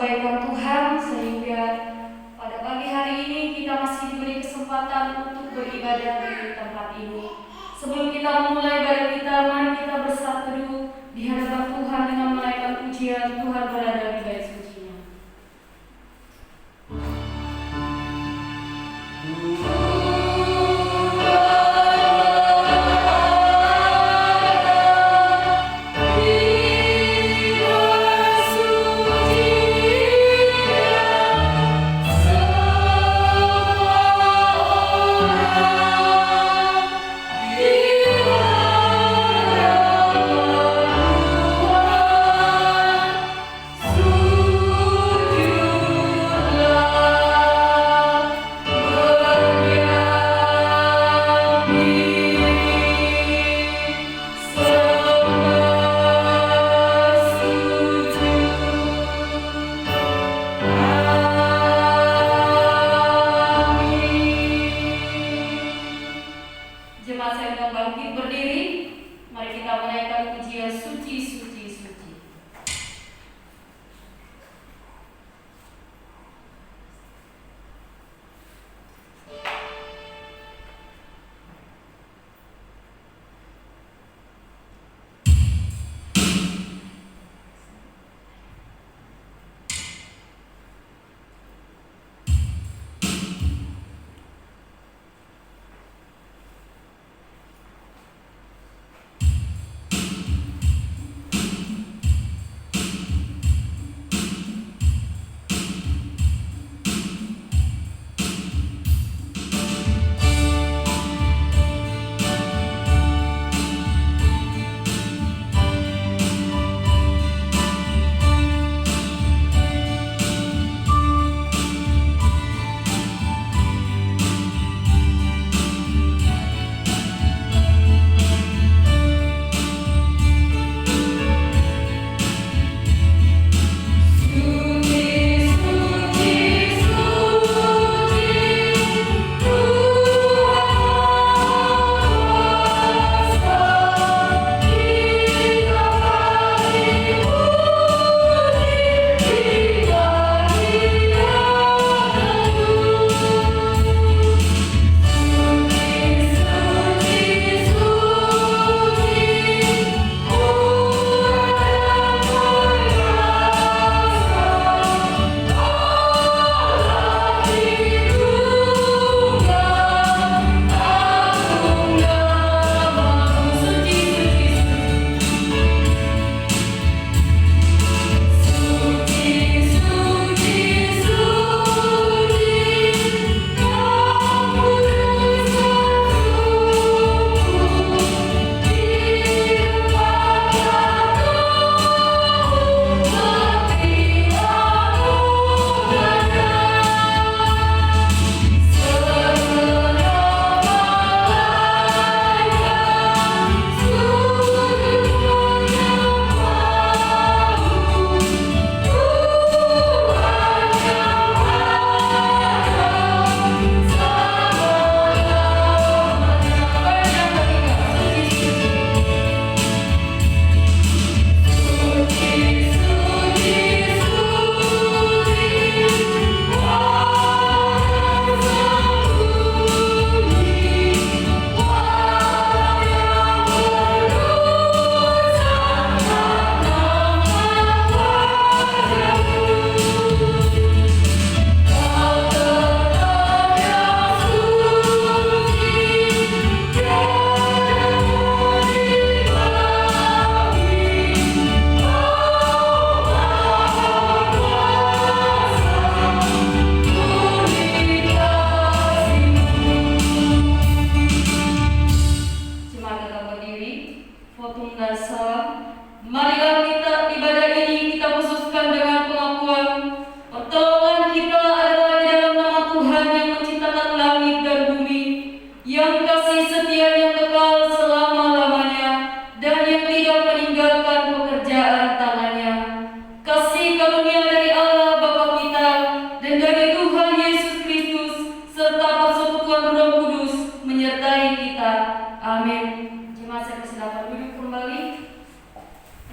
kebaikan Tuhan sehingga pada pagi hari ini kita masih diberi kesempatan untuk beribadah di tempat ini. Sebelum kita memulai ibadah kita, mari kita bersatu di hadapan Tuhan dengan menaikkan pujian Tuhan berada di bait suci-Nya. Jemaat saya undang bangkit berdiri, mari kita menaikkan pujian suci, suci, suci.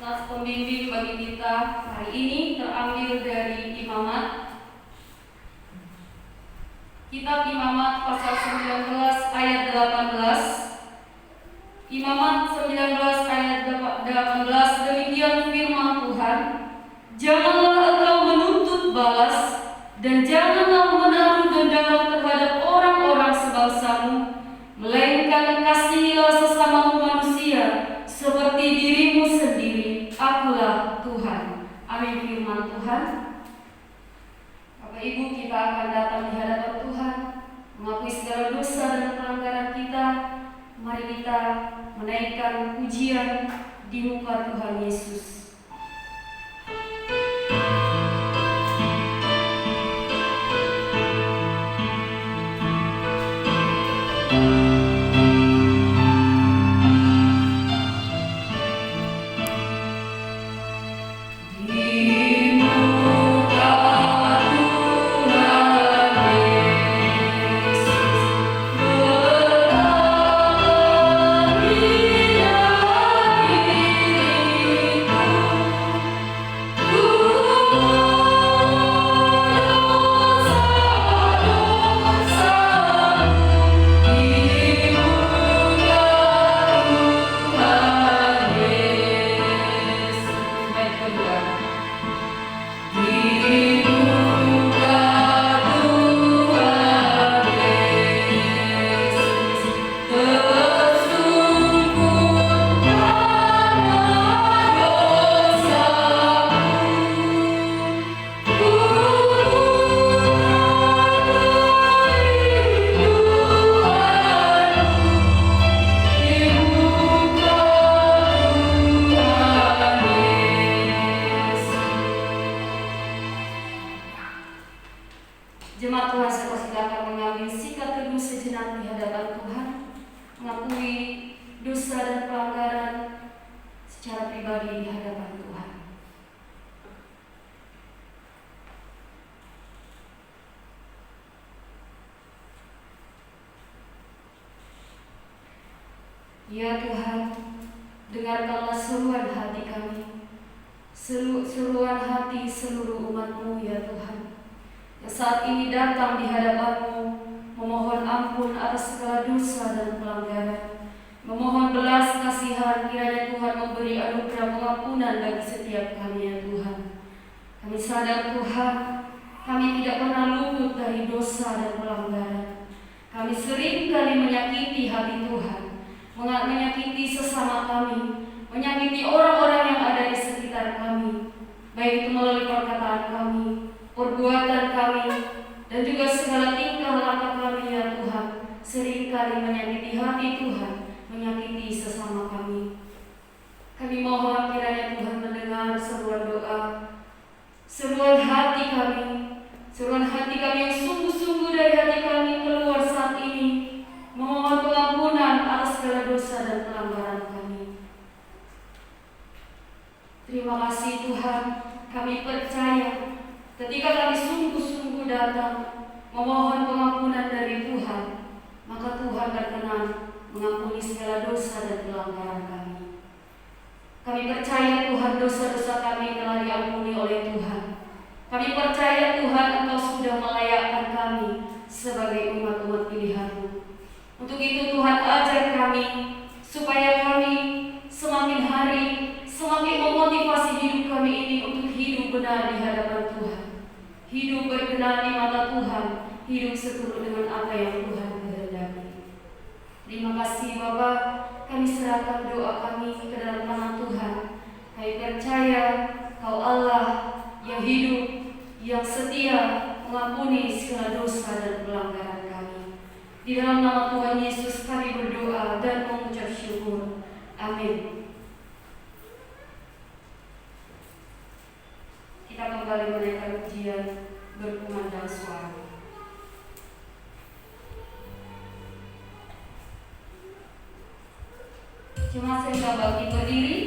Nas pembimbing bagi kita hari ini terambil dari Imamat. Kitab Imamat pasal 19 ayat 18. Imamat 19 ayat 18, demikian firman Tuhan. Janganlah engkau menuntut balas, dan janganlah menaruh dendam terhadap orang-orang sebangsamu, melainkan kasihilah sesamamu manusia seperti dirimu sendiri. Akulah Tuhan. Amin firman Tuhan. Bapak Ibu, kita akan datang di hadapan Tuhan, mengakui segala dosa dan pelanggaran kita. Mari kita menaikkan pujian di muka Tuhan Yesus. Jemaat Tuhan, saya persilakan mengambil sikap teduh sejenak di hadapan Tuhan, mengakui dosa dan pelanggaran secara pribadi di hadapan Tuhan. Ya Tuhan, dengarkanlah seruan hati kami, seruan hati seluruh umat-Mu ya Tuhan, yang saat ini datang di hadapan-Mu, memohon ampun atas segala dosa dan pelanggaran, memohon belas kasihan. Kiranya Tuhan memberi anugerah pengampunan bagi setiap kami ya Tuhan. Kami sadar Tuhan, kami tidak pernah luput dari dosa dan pelanggaran. Kami sering kali menyakiti hati Tuhan, menyakiti sesama kami, menyakiti orang-orang yang ada di sekitar kami, baik itu melalui perkataan kami, perbuatan kami, dan juga segala tingkah laku kami ya Tuhan. Seringkali menyakiti hati Tuhan, menyakiti sesama kami. Kami mohon kiranya Tuhan mendengar seruan doa, seruan hati kami yang sungguh-sungguh dari hati kami keluar saat ini, memohon pengampunan atas segala dosa dan pelanggaran kami. Terima kasih Tuhan, kami percaya ketika kami sungguh-sungguh datang memohon pengampunan dari Tuhan, maka Tuhan berkenan mengampuni segala dosa dan pelanggaran kami. Kami percaya Tuhan, dosa-dosa kami telah diampuni oleh Tuhan. Kami percaya Tuhan, Engkau sudah melayakkan kami sebagai umat-umat pilihan-Mu. Untuk itu Tuhan, ajar kami supaya kami semakin hari semakin memotivasi hidup kami ini untuk hidup benar di hadapan Tuhan, hidup berkenan di mata Tuhan, hidup seturut dengan apa yang Tuhan kehendaki. Terima kasih Bapa, kami serahkan doa kami ke dalam tangan Tuhan. Kami percaya Kau Allah yang hidup, yang setia, mengampuni segala dosa dan pelanggaran kami. Di dalam nama Tuhan Yesus kami berdoa dan mengucap syukur. Amin. Kita kembali menaikkan pujian berkumandang suara. Jemaat saya bagi berdiri.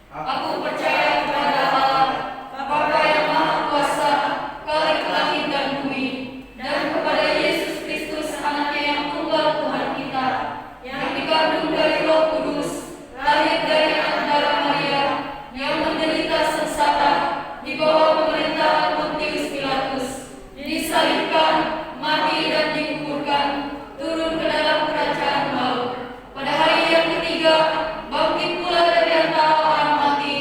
Aku percaya kepada Allah, Bapa yang Maha Kuasa, Khalik langit dan bumi, dan kepada Yesus Kristus, Anaknya yang tunggal Tuhan kita, yang dikandung dari Roh Kudus, lahir dari anak darah Maria, yang menderita sengsara di bawah pemerintahan Pontius Pilatus, disalibkan, mati dan dikuburkan, turun ke dalam kerajaan maut. Pada hari yang ketiga, bangkit pula dari antara orang mati,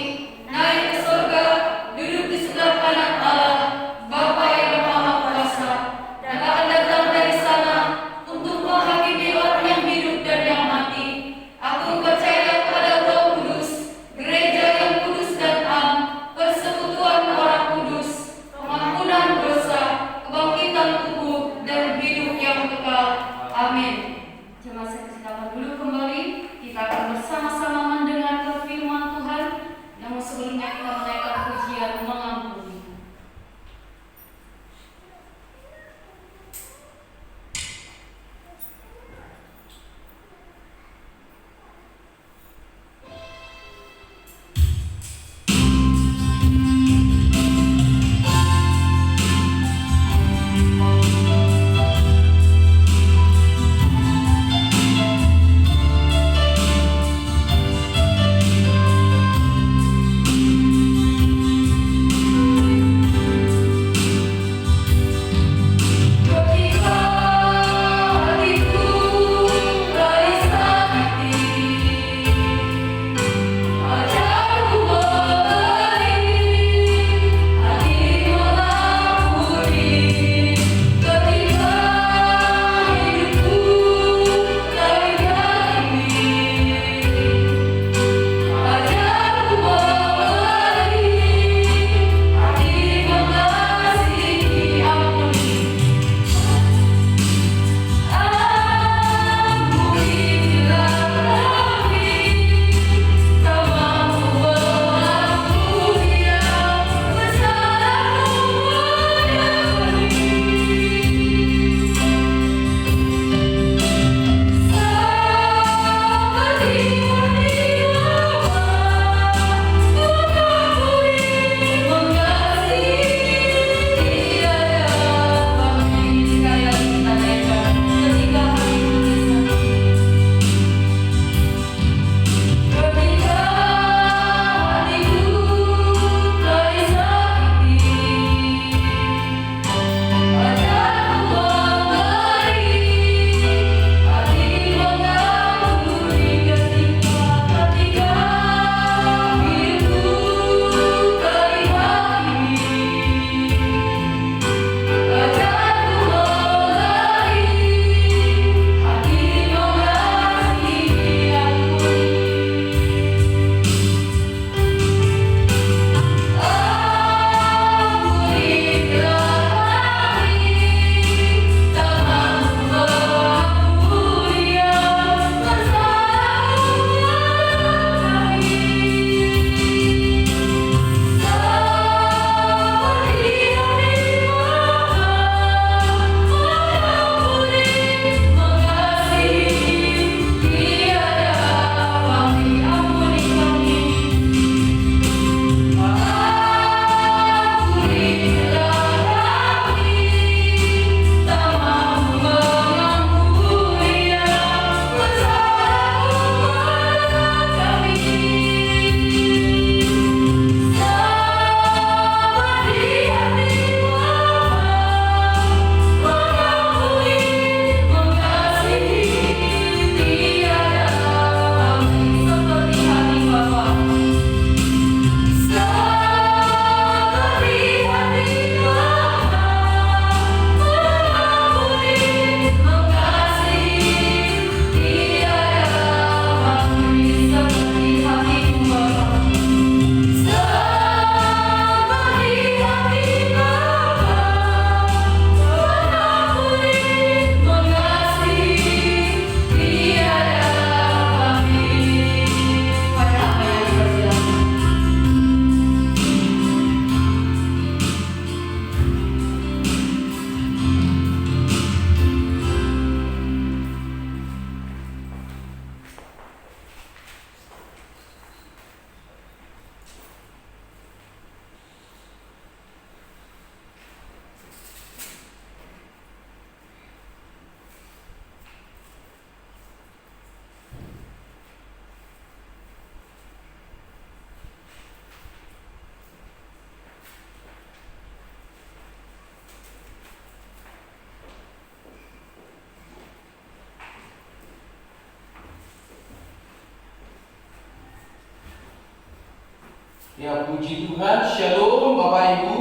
Ya, puji Tuhan. Shalom Bapak Ibu.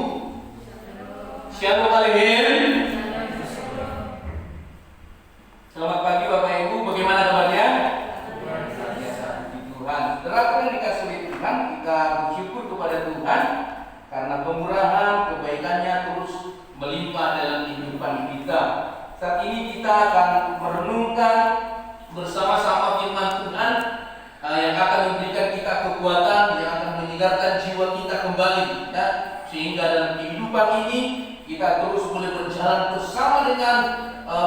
Shalom Alehim. Selamat pagi Bapak Ibu. Bagaimana kabarnya? Biasa, puji Tuhan. Saudara yang dikasih oleh Tuhan, kita bersyukur kepada Tuhan karena pemurahan, kebaikannya terus melimpah dalam kehidupan kita. Saat ini kita akan merenungkan bersama-sama firman Tuhan yang akan memberikan kita kekuatan, yang akan menyegarkan jiwa kita kembali, ya, sehingga dalam kehidupan ini kita terus boleh berjalan bersama dengan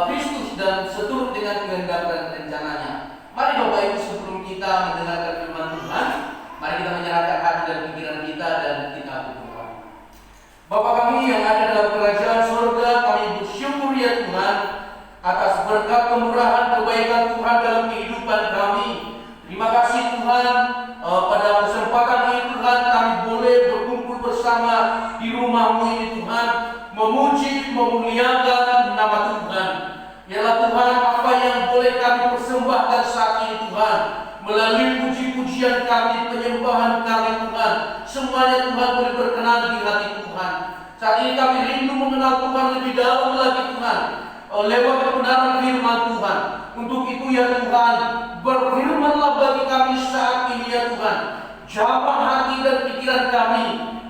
Kristus dan seturut dengan kehendak dan rencananya. Mari Bapak Ibu, sebelum kita mendengarkan firman Tuhan, mari kita menyerahkan hati dan pikiran kita dan kita berdoa. Bapa kami yang ada dalam kerajaan surga, kami bersyukur ya Tuhan atas berkat kemurahan kebaikan Tuhan dalam kehidupan kami. Terima kasih Tuhan, pada kesempatan ini Tuhan kami boleh berkumpul bersama di rumah-Mu ini Tuhan, memuji, memuliakan nama Tuhan. Yalah Tuhan, apa yang boleh kami persembahkan saat ini Tuhan, melalui puji-pujian kami, penyembahan kami Tuhan, semuanya Tuhan boleh berkenan di hati Tuhan. Saat ini kami rindu mengenal Tuhan lebih dalam lagi Tuhan, lewat kebenaran firman Tuhan. Untuk itu ya Tuhan, berfirmanlah bagi kami saat ini ya Tuhan, jamah hati dan pikiran kami,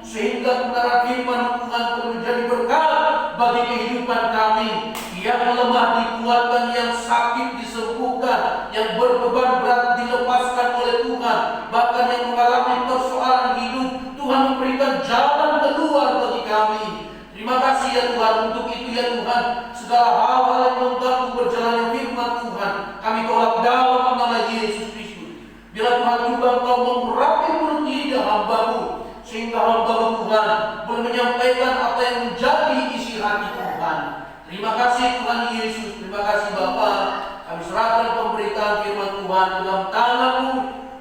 sehingga kebenaran firman Tuhan menjadi berkat bagi kehidupan kami. Yang lemah dikuatkan, yang sakit disembuhkan, yang berbeban berat dilepaskan oleh Tuhan, bahkan yang mengalami persoalan hidup Tuhan memberikan jalan keluar bagi kami. Terima kasih ya Tuhan. Untuk itu ya Tuhan, segala hal-hal yang mengganggu berjalannya firman Tuhan kami tolak dalam nama Yesus Kristus. Bila Tuhan juga Engkau mengurapi mulut lidah hamba-Mu, sehingga hamba-Mu Tuhan boleh menyampaikan apa yang menjadi isi hati Tuhan. Terima kasih Tuhan Yesus. Terima kasih Bapa. Kami serahkan pemberitaan firman Tuhan dalam tangan-Mu.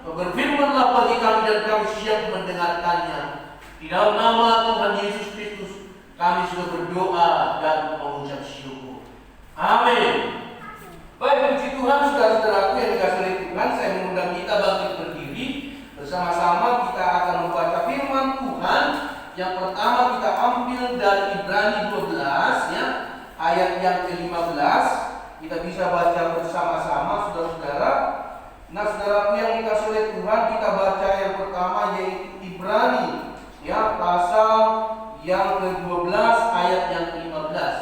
Berfirmanlah bagi kami dan kami siap mendengarkannya. Di dalam nama Tuhan Yesus Kristus kami sudah berdoa dan mengucap syukur. Amin. Baik, puji Tuhan, saudara-saudaraku yang dikasihi oleh Tuhan, saya mengundang kita bangkit berdiri. Bersama-sama kita akan membaca firman Tuhan. Yang pertama kita ambil dari Ibrani 12 ya, ayat yang ke-15. Kita bisa baca bersama-sama saudara-saudara. Nah, saudaraku yang dikasihi oleh Tuhan, kita baca yang pertama yaitu Ibrani ya, pasal yang ke-12 ayat yang ke-15.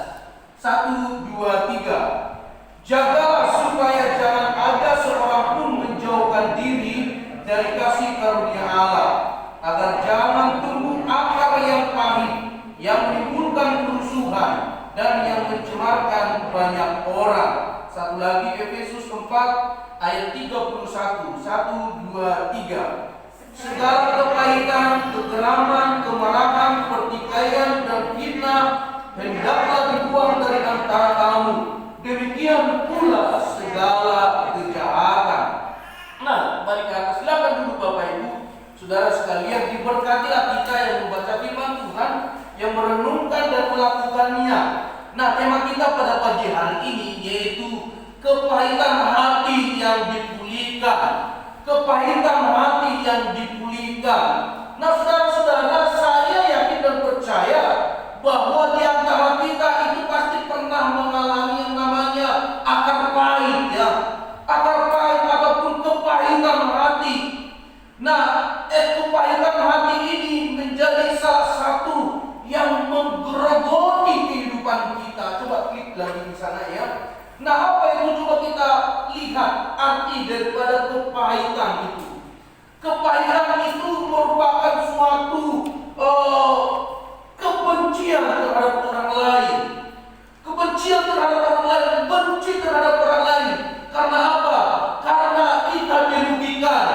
1, 2, 3. Jagalah supaya jangan ada seorang pun menjauhkan diri dari kasih karunia Allah, agar jangan tumbuh akar yang pahit, yang menimbulkan kerusuhan dan yang mencemarkan banyak orang. Satu lagi Efesus 4 ayat 31. 1, 2, 3. Segala kepahitan, kegeraman, kemarahan, pertikaian, dan fitnah hendaklah dibuang dari antara kamu. Demikian pula segala kejahatan. Nah, mari ke atas. Silakan duduk Bapak Ibu. Saudara sekalian, diberkatilah kita yang membaca firman Tuhan, yang merenungkan dan melakukannya. Nah, tema kita pada pagi hari ini yaitu kepahitan hati yang dipulihkan. Kepahitan hati yang dipulihkan. Nah, saudara-saudara, saya yakin dan percaya bahwa di antara kita itu pasti pernah mengalami yang namanya akar pahit ya. Akar pahit ataupun kepahitan hati. Nah, kepahitan hati ini menjadi salah satu yang menggerogoti kehidupan kita. Coba klik lagi di sana ya. Nah, apa itu? Coba kita lihat arti daripada kepahitan itu. Kepahitan itu merupakan suatu kebencian terhadap orang lain. Kebencian terhadap orang lain, benci terhadap orang lain. Karena apa? Karena kita dirugikan,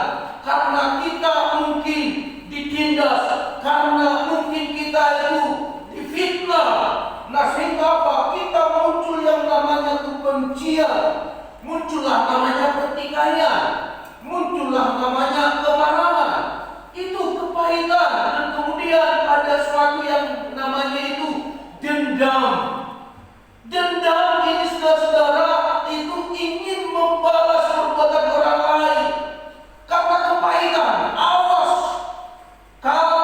karena kita mungkin ditindas, karena mungkin kita itu difitnah. Nah, sehingga apa? Kita muncul yang namanya kebencian, muncullah namanya pertikaian, muncullah namanya kemarahan. Itu kepahitan. Dan kemudian ada sesuatu yang namanya itu dendam. Dendam ini saudara-saudara itu ingin membalas perbuatan orang lain. Karena kepahitan, awas kalau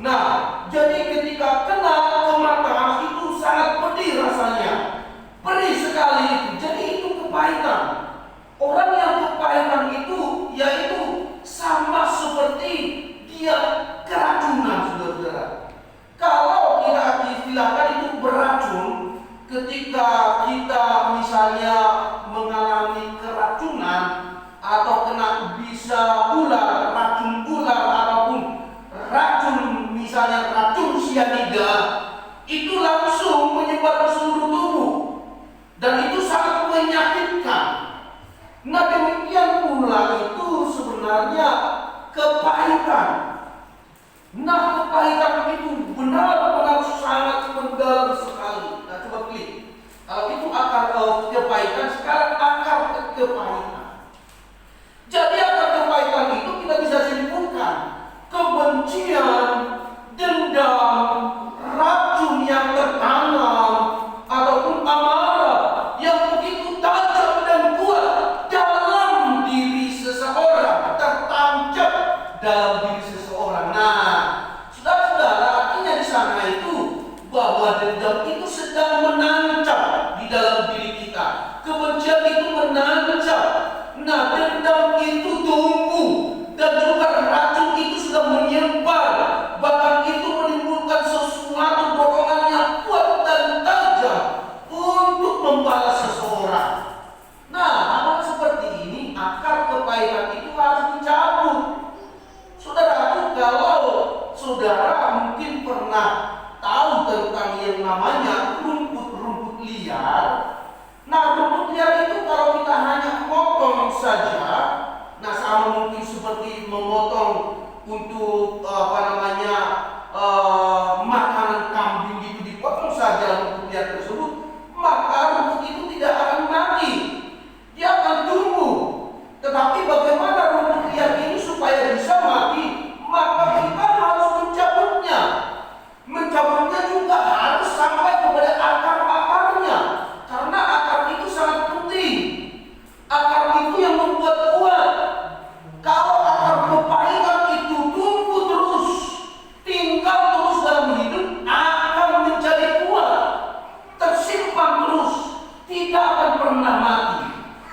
Nah, jadi ketika kena ke mata itu sangat pedih rasanya. Perih sekali itu. Jadi itu kepahitan. Orang yang kepahitan itu yaitu sama seperti dia keracunan, saudara-saudara. Kalau kita istilahkan itu beracun, ketika kita misalnya mengalami keracunan atau kena bisa ular, racun ular ataupun racun misalnya racun sianida, itu langsung menyebar ke seluruh tubuh dan itu sangat menyakitkan. Nah, demikian pula itu sebenarnya kepahitan. Nah, kepahitan itu benar-benar sangat mendalam sekali. Nah, coba klik. Kalau itu akar kepahitan, sekarang akar kepahitan. Jadi akar kepahitan itu kita bisa simpulkan kebencian, dendam, racun yang tertanam ataupun amarah yang begitu tajam dan kuat dalam diri seseorang, tertancap dalam diri seseorang. Nah, saudara-saudara, artinya di sana itu bahwa dendam itu sedang menancap di dalam diri kita. Kebencian itu menancap. Nah, dendam itu tumbuh dan juga racun itu sudah menyebar. Bahkan itu menimbulkan sesuatu dorongan yang kuat dan tajam untuk membalas seseorang. Nah, hal seperti ini akar kepahitan itu harus dicabut. Saudara, kalau saudara mungkin pernah tahu tentang yang namanya rumput-rumput liar. Nah, rumput liar itu kalau kita hanya memotong saja, nah sama mungkin seperti memotong untuk makanan kambing gitu, dipotong saja rumput liar tersebut, maka rumput itu tidak akan mati, dia akan tumbuh. Tetapi bagaimana rumput liar ini supaya bisa mati? Maka kita harus mencabutnya. Mencabutnya juga harus sampai kepada akar-akarnya, karena akar itu sangat penting. Akar itu yang membuat kuat. Kalau akar kepahitan itu tumbuh terus, tinggal terus dalam hidup, akan menjadi kuat, tersimpan terus, tidak akan pernah mati.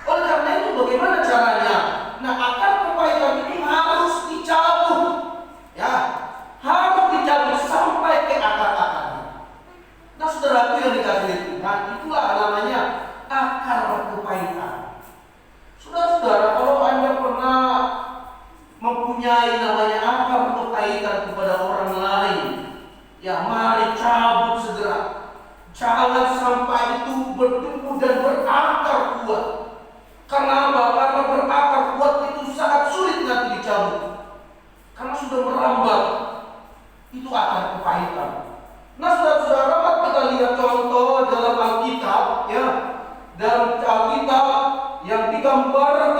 Oleh karena itu bagaimana caranya? Nah, akar kepahitan ini harus dicabut, ya, harus dicabut sampai ke akar-akarnya. Nah, saudaraku yang dikasihi Tuhan, itulah namanya akar kepahitan. Saudara-saudara, kalau Anda pernah mempunyai namanya akar kepahitan kepada orang lain, ya mari cabut segera. Jangan sampai itu bertumbuh dan berakar kuat. Karena apa? Karena berakar kuat itu sangat sulit nanti dicabut. Karena sudah merambat. Itu akar kepahitan. Nah, saudara-saudara, kita lihat contoh dalam Alkitab, ya. Dalam Alkitab yang digambarkan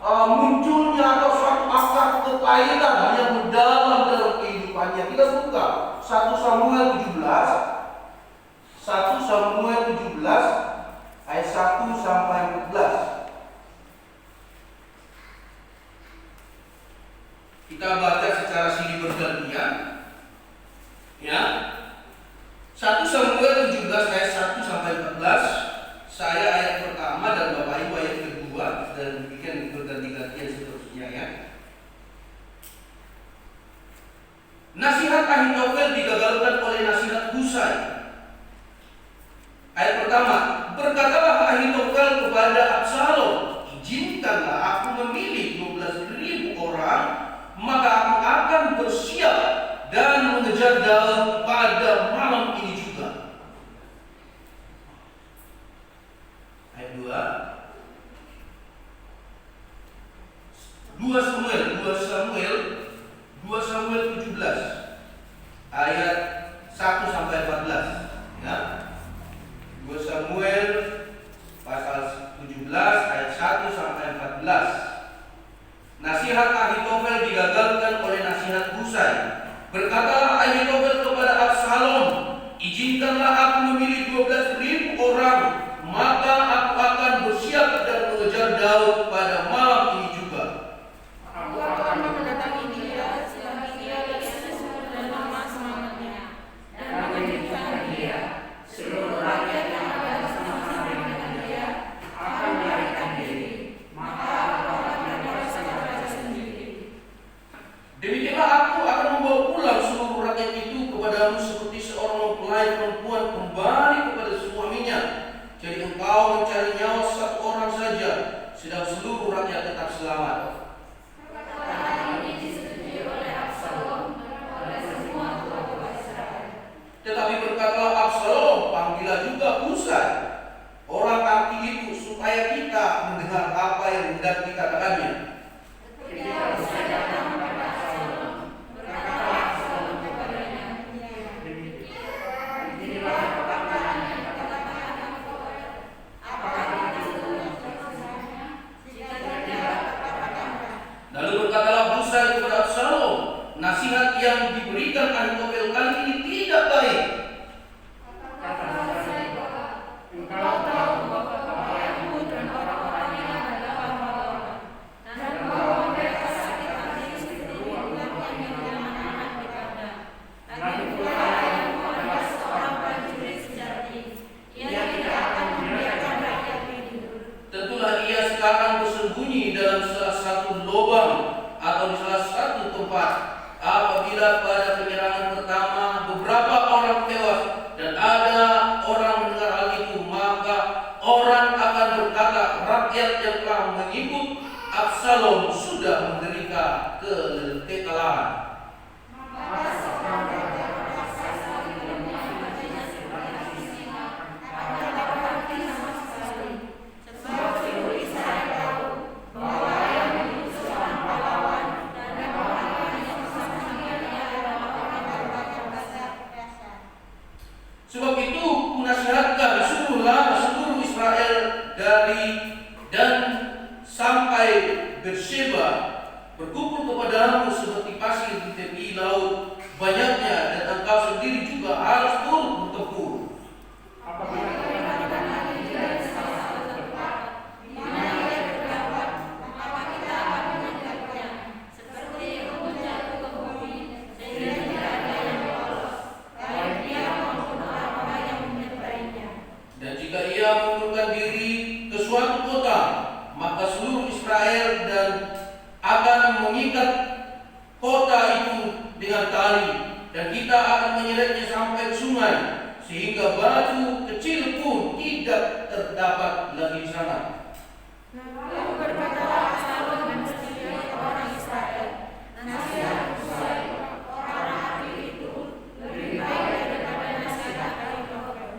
munculnya atau suatu akar kepahitan yang mendalam dalam kehidupannya. Kita buka 1 Samuel 17 ayat 1 sampai 14. Kita baca secara silih bergantian, ya. 1 Samuel 17 ayat 1 sampai 14. Saya ayat pertama dan Bapak Ibu ayat kedua, dan demikian berganti-gantian seterusnya, ya. Nasihat Ahitofel digagalkan oleh nasihat Husai. Ayat pertama, berkatalah Ahitofel kepada Absalom, izinkanlah aku memilih 12.000 orang, maka aku akan bersiap dan mengejar Daud pada malam ini juga. Ayat 2 Samuel 17 ayat 1 sampai 14, ya. 2 Samuel pasal 17 ayat 1 sampai 14. Nasihat Ahitofel digagalkan oleh nasihat Husai. Berkatalah Ahitofel kepada Absalom, izinkanlah aku memilih 12.000 orang, maka aku akan bersiap dan mengejar Daud pada malam ini juga. Aku akan mendatangi dia, selagi dia bersesuai dan dikatakannya. Lalu berkatalah Husai kepada Absalom, nasihat yang diberikan Ahitofel kali ini tidak baik. Tentulah ia sekarang bersembunyi dalam salah satu lubang atau di salah satu tempat. Apabila pada penyerangan pertama beberapa orang tewas dan ada orang mendengar hal itu, maka orang akan berkata, rakyat yang telah mengikut Absalom sudah menderita kekalahan. Sebab itu kunasihatkan suruhlah seluruh Israel dari dan sampai Beersheba berkumpul kepadamu seperti pasir di tepi laut banyaknya, dan engkau sendiri juga harus turut bertempur. Dan jika ia mengundurkan diri ke suatu kota, maka seluruh Israel dan akan mengikat kota itu dengan tali, dan kita akan menyeretnya sampai ke sungai, sehingga batu kecil pun tidak terdapat lagi di sana. Lalu berkatalah Absalom dan seluruh orang Israel, nasihat Husai orang Arki itu lebih baik daripada nasihat Ahitofel.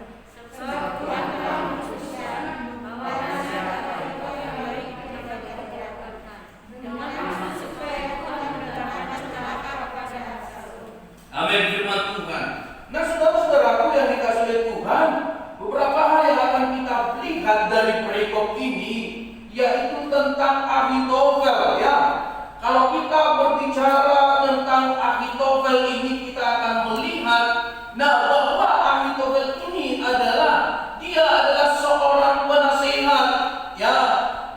Sebab Tuhan telah memutuskan bahwa nasihat Ahitofel baik daripada dengan maksud supaya Tuhan mendatangkan celaka kepada Absalom. Amin, firman Tuhan. Nah, saudara-saudaraku yang dikasihi oleh Tuhan, beberapa hal yang akan kita lihat dari perikop ini, yaitu tentang Ahitofel, ya. Kalau kita berbicara tentang Ahitofel ini, kita akan melihat bahwa Ahitofel ini dia adalah seorang penasehat, ya.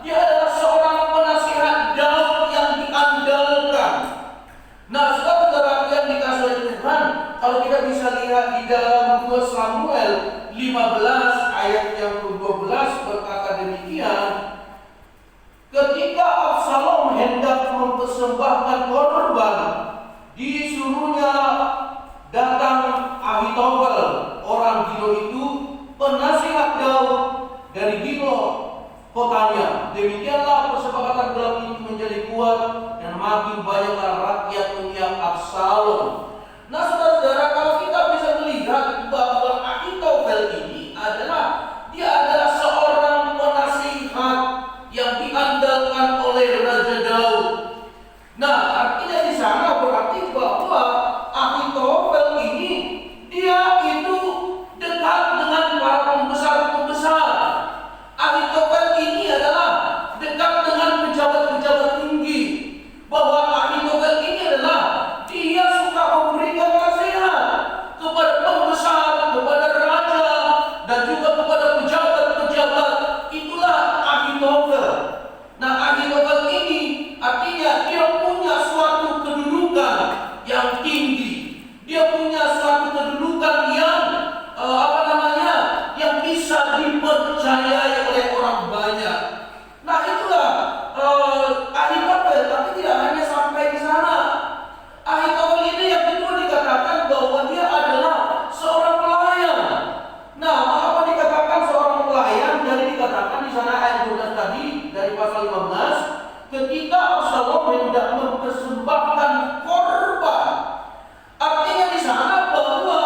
Dia adalah seorang penasehat Daud yang diandalkan. Nah, saudara-saudara yang dikasihi oleh Tuhan, kalau kita bisa lihat di dalam 2 Samuel 15 ayat yang ke-12 berkata demikian, ketika Absalom hendak mempersembahkan korban, disuruhnya datang Ahitofel orang Gilo itu, penasihat Daud dari Gilo kotanya. Demikianlah persepakatan gelap itu menjadi kuat, dan makin banyaklah rakyat mengiak Absalom. Nah, saudara-saudara, kalau kita bisa melihat bahwa Ahitofel ini dia adalah seorang penasihat yang diandalkan oleh Raja Daud. Nah, artinya di sana berarti bahwa Ahitofel ini dia itu dekat dengan para pembesar-pembesar. Ahitofel ini adalah dekat dengan pejabat-pejabat tinggi. Bahwa Ahitofel ini dia suka memberikan nasihat kepada pembesar, kepada raja, dan juga kepada pejabat-pejabat. Itulah Ahitofel. Nah, Ahitofel ini artinya dia punya suatu kedudukan yang tinggi. Dia punya suatu kedudukan yang yang bisa dipercayai oleh orang banyak. Nah, itulah Ahitofel. Tapi tidak hanya sampai di sana. Ahitofel ini yang kedua dikatakan bahwa dia adalah seorang pelayan. Nah, mengapa dikatakan seorang pelayan? Jadi dikatakan di sana ayat 12 tadi dari pasal 15, ketika Absalom hendak mempersembahkan korban. Artinya di sana bahwa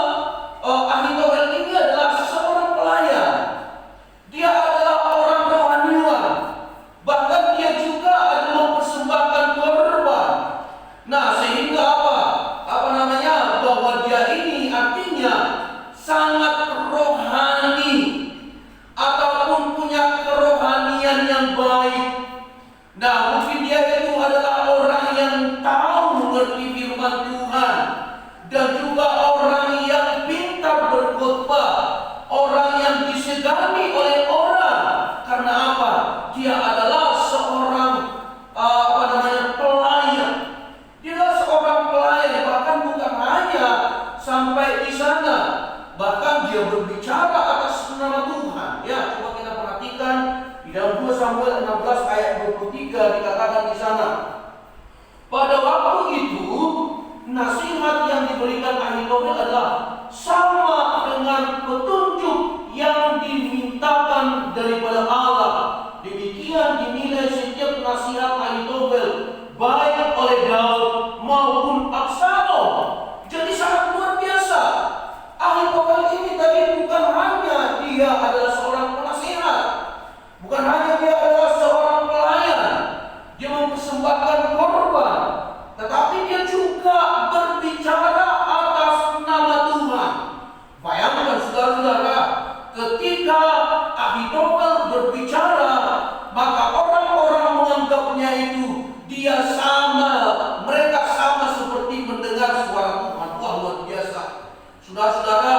Ahitofel ini adalah seorang pelayan. Dia adalah dipahami oleh orang. Karena apa? Dia adalah seorang pelayan. Dia adalah seorang pelayan, bahkan bukan hanya sampai di sana, bahkan dia berbicara atas nama Tuhan. Ya, coba kita perhatikan di dalam 2 Samuel 16 ayat 23 dikatakan di sana. Pada waktu itu nasihat yang diberikan Ahitofel adalah sama dengan petunjuk yang dimintakan daripada Allah. Demikian dinilai setiap nasihat Ahitofel, baik oleh Daud maupun Absalom. Jadi sangat luar biasa. Ahitofel ini tadi bukan hanya dia adalah seorang penasihat, bukan hanya dia adalah seorang pelayan, dia mempersembahkan korban, tetapi dia juga berbicara atas nama Tuhan. Bayangkan saudara-saudara, ketika Ahitofel berbicara, maka orang-orang menganggapnya itu dia mereka sama seperti mendengar suara Tuhan. Wah, luar biasa. Saudara-saudara,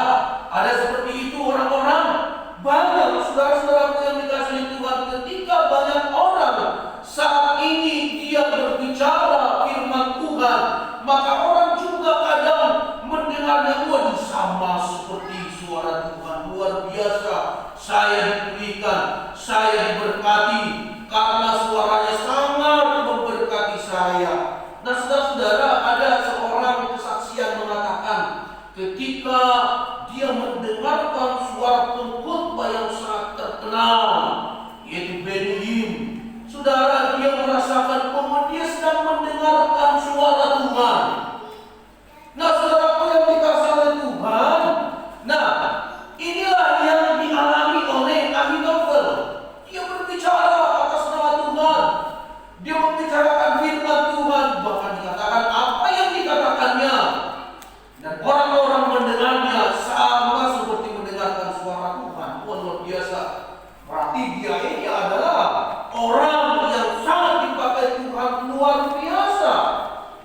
ada seperti itu orang-orang. Banyak saudara-saudara yang dikasihi Tuhan, ketika banyak orang saat ini dia berbicara firman Tuhan, maka orang juga kadang mendengarnya, waduh, sama seperti suara Tuhan. Luar biasa, saya dipulihkan, saya diberkati karena suaranya sangat memberkati saya. Nah, saudara-saudara, ada seorang kesaksian mengatakan ketika dia mendengarkan suara pengkhotbah yang sangat terkenal, yaitu Benny Hinn. Saudara, dia merasakan bahwa dia sedang mendengarkan suara Tuhan. Nah, saudara yang dikasihi oleh Tuhan, nah, inilah yang dialami oleh Ahitofel. Dia berbicara atas nama Tuhan. Dia membicarakan firman Tuhan, bahkan dikatakan apa yang dikatakannya. Dan orang-orang mendengarnya sama seperti mendengarkan suara Tuhan. Wah, luar biasa. Berarti dia ini adalah orang yang sangat dipakai Tuhan, luar biasa.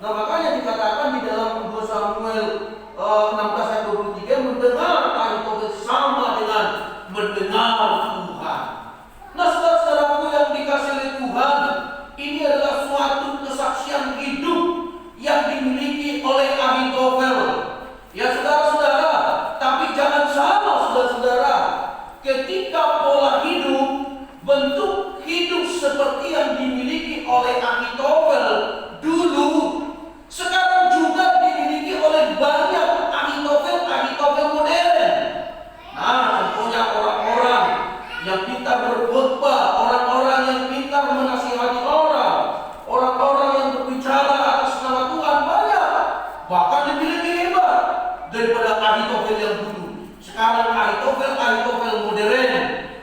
Nah, makanya dikatakan di dalam 2 Samuel 16 ayat 23, mendengar Ahitofel sama dengan mendengar Tuhan. Nah, saudara-saudaraku yang dikasihi oleh Tuhan, ini adalah suatu kesaksian hidup yang dimiliki oleh Ahitofel. Ya, saudara-saudara, tapi jangan salah, saudara-saudara. Ketika pola hidup, bentuk hidup seperti yang dimiliki oleh Ahitofel dulu, sekarang juga dimiliki oleh banyak Ahitofel modern. Nah, contohnya orang-orang yang pintar berkhotbah, orang-orang yang pintar menasihati orang, orang-orang yang berbicara atas nama Tuhan banyak, bahkan lebih hebat daripada Ahitofel yang dulu. Sekarang Ahitofel modern,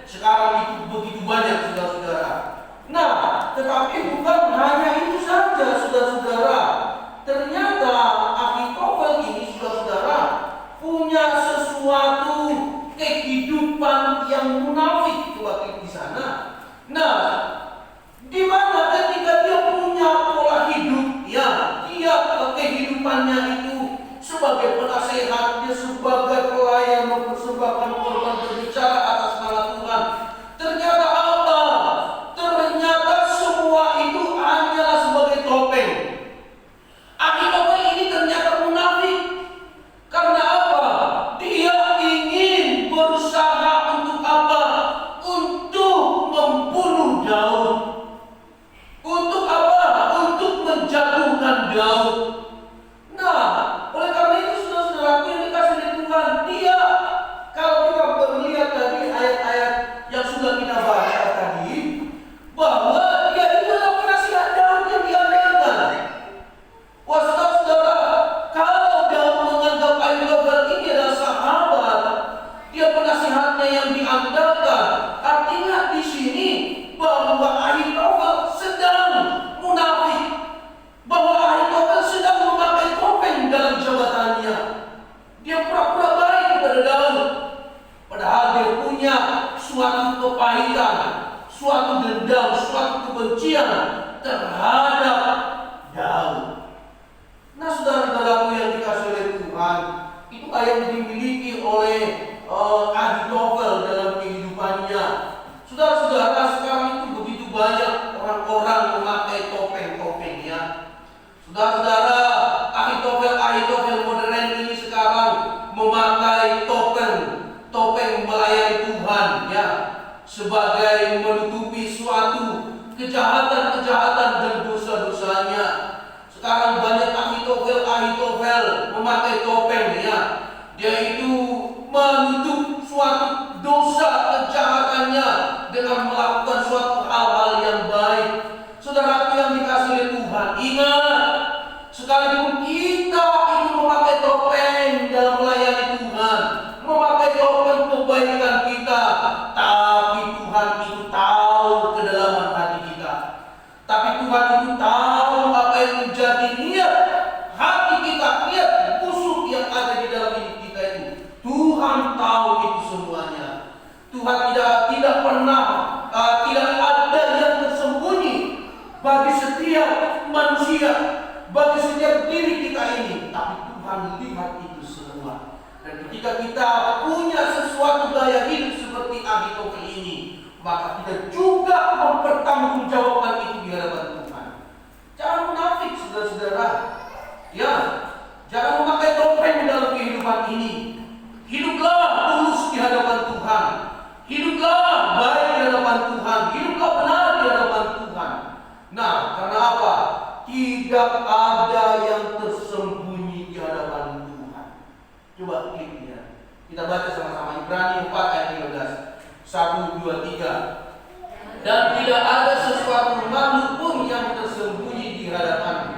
sekarang itu begitu banyak, saudara-saudara. Nah, tetapi bukan hanya itu saja, saudara-saudara. Ternyata Ahitofel ini, saudara-saudara, punya sesuatu kehidupan yang munafik waktu di sana. Nah, di mana ketika dia punya pola hidup, ya, dia kehidupannya itu sebagai penasehat, dia sebagai pelayan mempersembahkan korban, berbicara atas nama Tuhan. Ternyata apa? Ternyata semua itu hanyalah sebagai topeng. Ahitofel ini ternyata munafik. Karena apa? Dia ingin berusaha untuk apa? Untuk membunuh Daud. Untuk apa? Untuk menjatuhkan Daud. Nah, oleh karena itu saudara-saudaraku yang dikasihi oleh Tuhan, dia, kalau kita melihat tadi ayat-ayat yang sudah kita baca tadi, bahwa dia itu adalah penasihat Daud yang diandalkan. Wah, saudara-saudara, kalau Daud menganggap Ahitofel ini adalah sahabat, dia penasihatnya yang diandalkan, artinya di sini bahwa Ahitofel sedang munafik, bahwa Ahitofel sedang memakai topeng dalam jabatannya. Dia pura-pura baik kepada Daud, padahal dia punya suatu kepahitan, suatu dendam, suatu kebencian terhadap Daud. Nah, saudara-saudaraku yang dikasihi oleh Tuhan, itu yang dimiliki oleh Ahitofel dalam kehidupan Tuhannya. Saudara-saudara, sekarang itu begitu banyak orang-orang memakai topeng-topengnya. Saudara-saudara, Ahitofel modern ini sekarang memakai topeng melayani Tuhan, ya, sebagai menutupi suatu kejahatan-kejahatan dan dosa-dosanya. Sekarang banyak Ahitofel memakai topeng, ya. Dia itu menutup suatu dosa kejahatannya dengan melakukan suatu hal-hal yang baik. Saudara yang dikasihi oleh Tuhan, ingat, sekalipun kita itu memakai topeng dalam melayani Tuhan, memakai topeng kebaikan kita, tapi Tuhan itu tahu kedalaman hati kita. Tapi Tuhan itu tahu apa yang menjadi niat hati kita, niat busuk yang ada di dalam hidup kita itu. Tuhan tahu itu semuanya. Tuhan tidak pernah tidak ada yang tersembunyi bagi setiap manusia, bagi setiap diri kita ini. Tapi Tuhan lihat itu semua. Dan ketika kita punya sesuatu gaya hidup seperti Ahitofel ini, maka kita juga mempertanggungjawabkan itu di hadapan Tuhan. Jangan munafik, saudara-saudara. Ya, jangan memakai topeng dalam kehidupan ini. Hiduplah tulus di hadapan Tuhan. Hiduplah baik di hadapan Tuhan. Hiduplah benar di hadapan Tuhan. Nah, karena apa? Tidak ada yang tersembunyi di hadapan Tuhan. Coba klik ya. Kita baca sama-sama Ibrani 4 ayat 13. 1, 2, 3. Dan tidak ada sesuatu makhluk pun yang tersembunyi di hadapan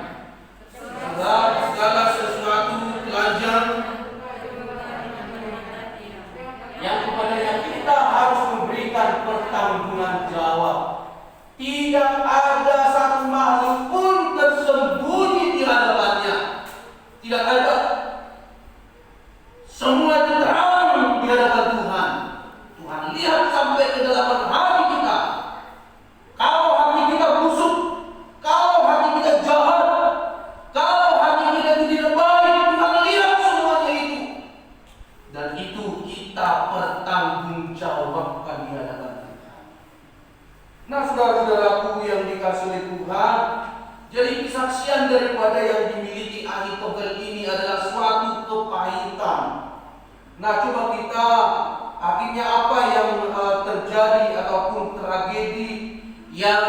segala sesuatu telanjang yang kepadanya kita harus memberikan pertanggungan jawab. Tidak ada satu makhluk pun tersembunyi di hadapannya. Tidak ada. Semua itu terang di hadapan Tuhan. Tuhan lihat sampai ke dalam hati kita. Kalau hati kita busuk, kalau hati kita jahat, kalau hati kita tidak baik, Tuhan lihat semuanya itu. Dan itu kita pertanggungjawabkan di hadapan Tuhan. Nah, saudara-saudaraku yang dikasihi oleh Tuhan, jadi kesaksian daripada yang dimiliki Ahitofel ini adalah suatu kepahitan. Nah, coba kita akhirnya apa yang terjadi ataupun tragedi yang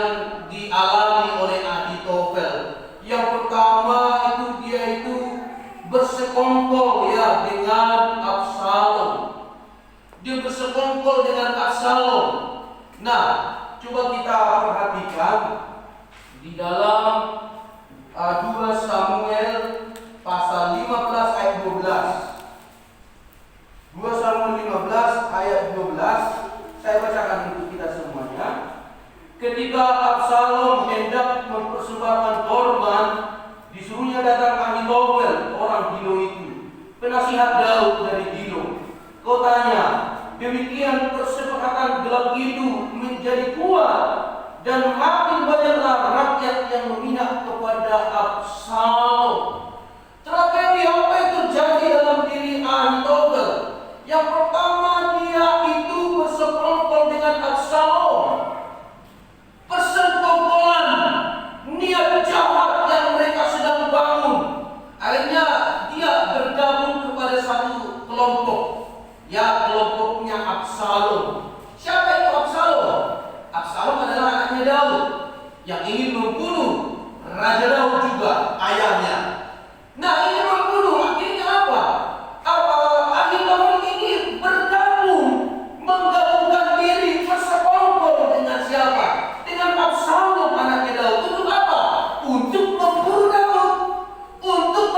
dialami oleh Ahitofel. Yang pertama itu dia itu bersekongkol ya dengan Absalom. Dia bersekongkol dengan Absalom. Nah, coba kita perhatikan di dalam 2 Samuel pasal 15 ayat 12. 2 Samuel 15 ayat 12. Saya bacakan untuk kita semuanya. Ketika Absalom hendak mempersembahkan korban, disuruhnya datang Ahitofel, orang Gilo itu, penasihat Daud dari Gilo. Kotanya, demikian persepakatan gelap itu menjadi kuat, dan makin banyaklah rakyat yang memihak kepada Absalom. Tragedi apa yang terjadi dalam diri Ahitofel? Yang pertama, dia itu bersekongkol dengan Absalom. Persekongkolan, niat jahat yang mereka sedang bangun. Akhirnya dia bergabung kepada satu kelompok, ya kelompoknya Absalom. Siapa itu Absalom? Absalom adalah anaknya Daud yang ingin membunuh Raja Daud juga, ayahnya. Nah, ini membunuh, akhirnya apa? Ahitofel ini menggabungkan diri, bersekongkol dengan siapa? Dengan Absalom anaknya Daud. Untuk apa? Untuk membunuh Daud, untuk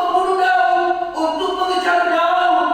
mengejar Daud.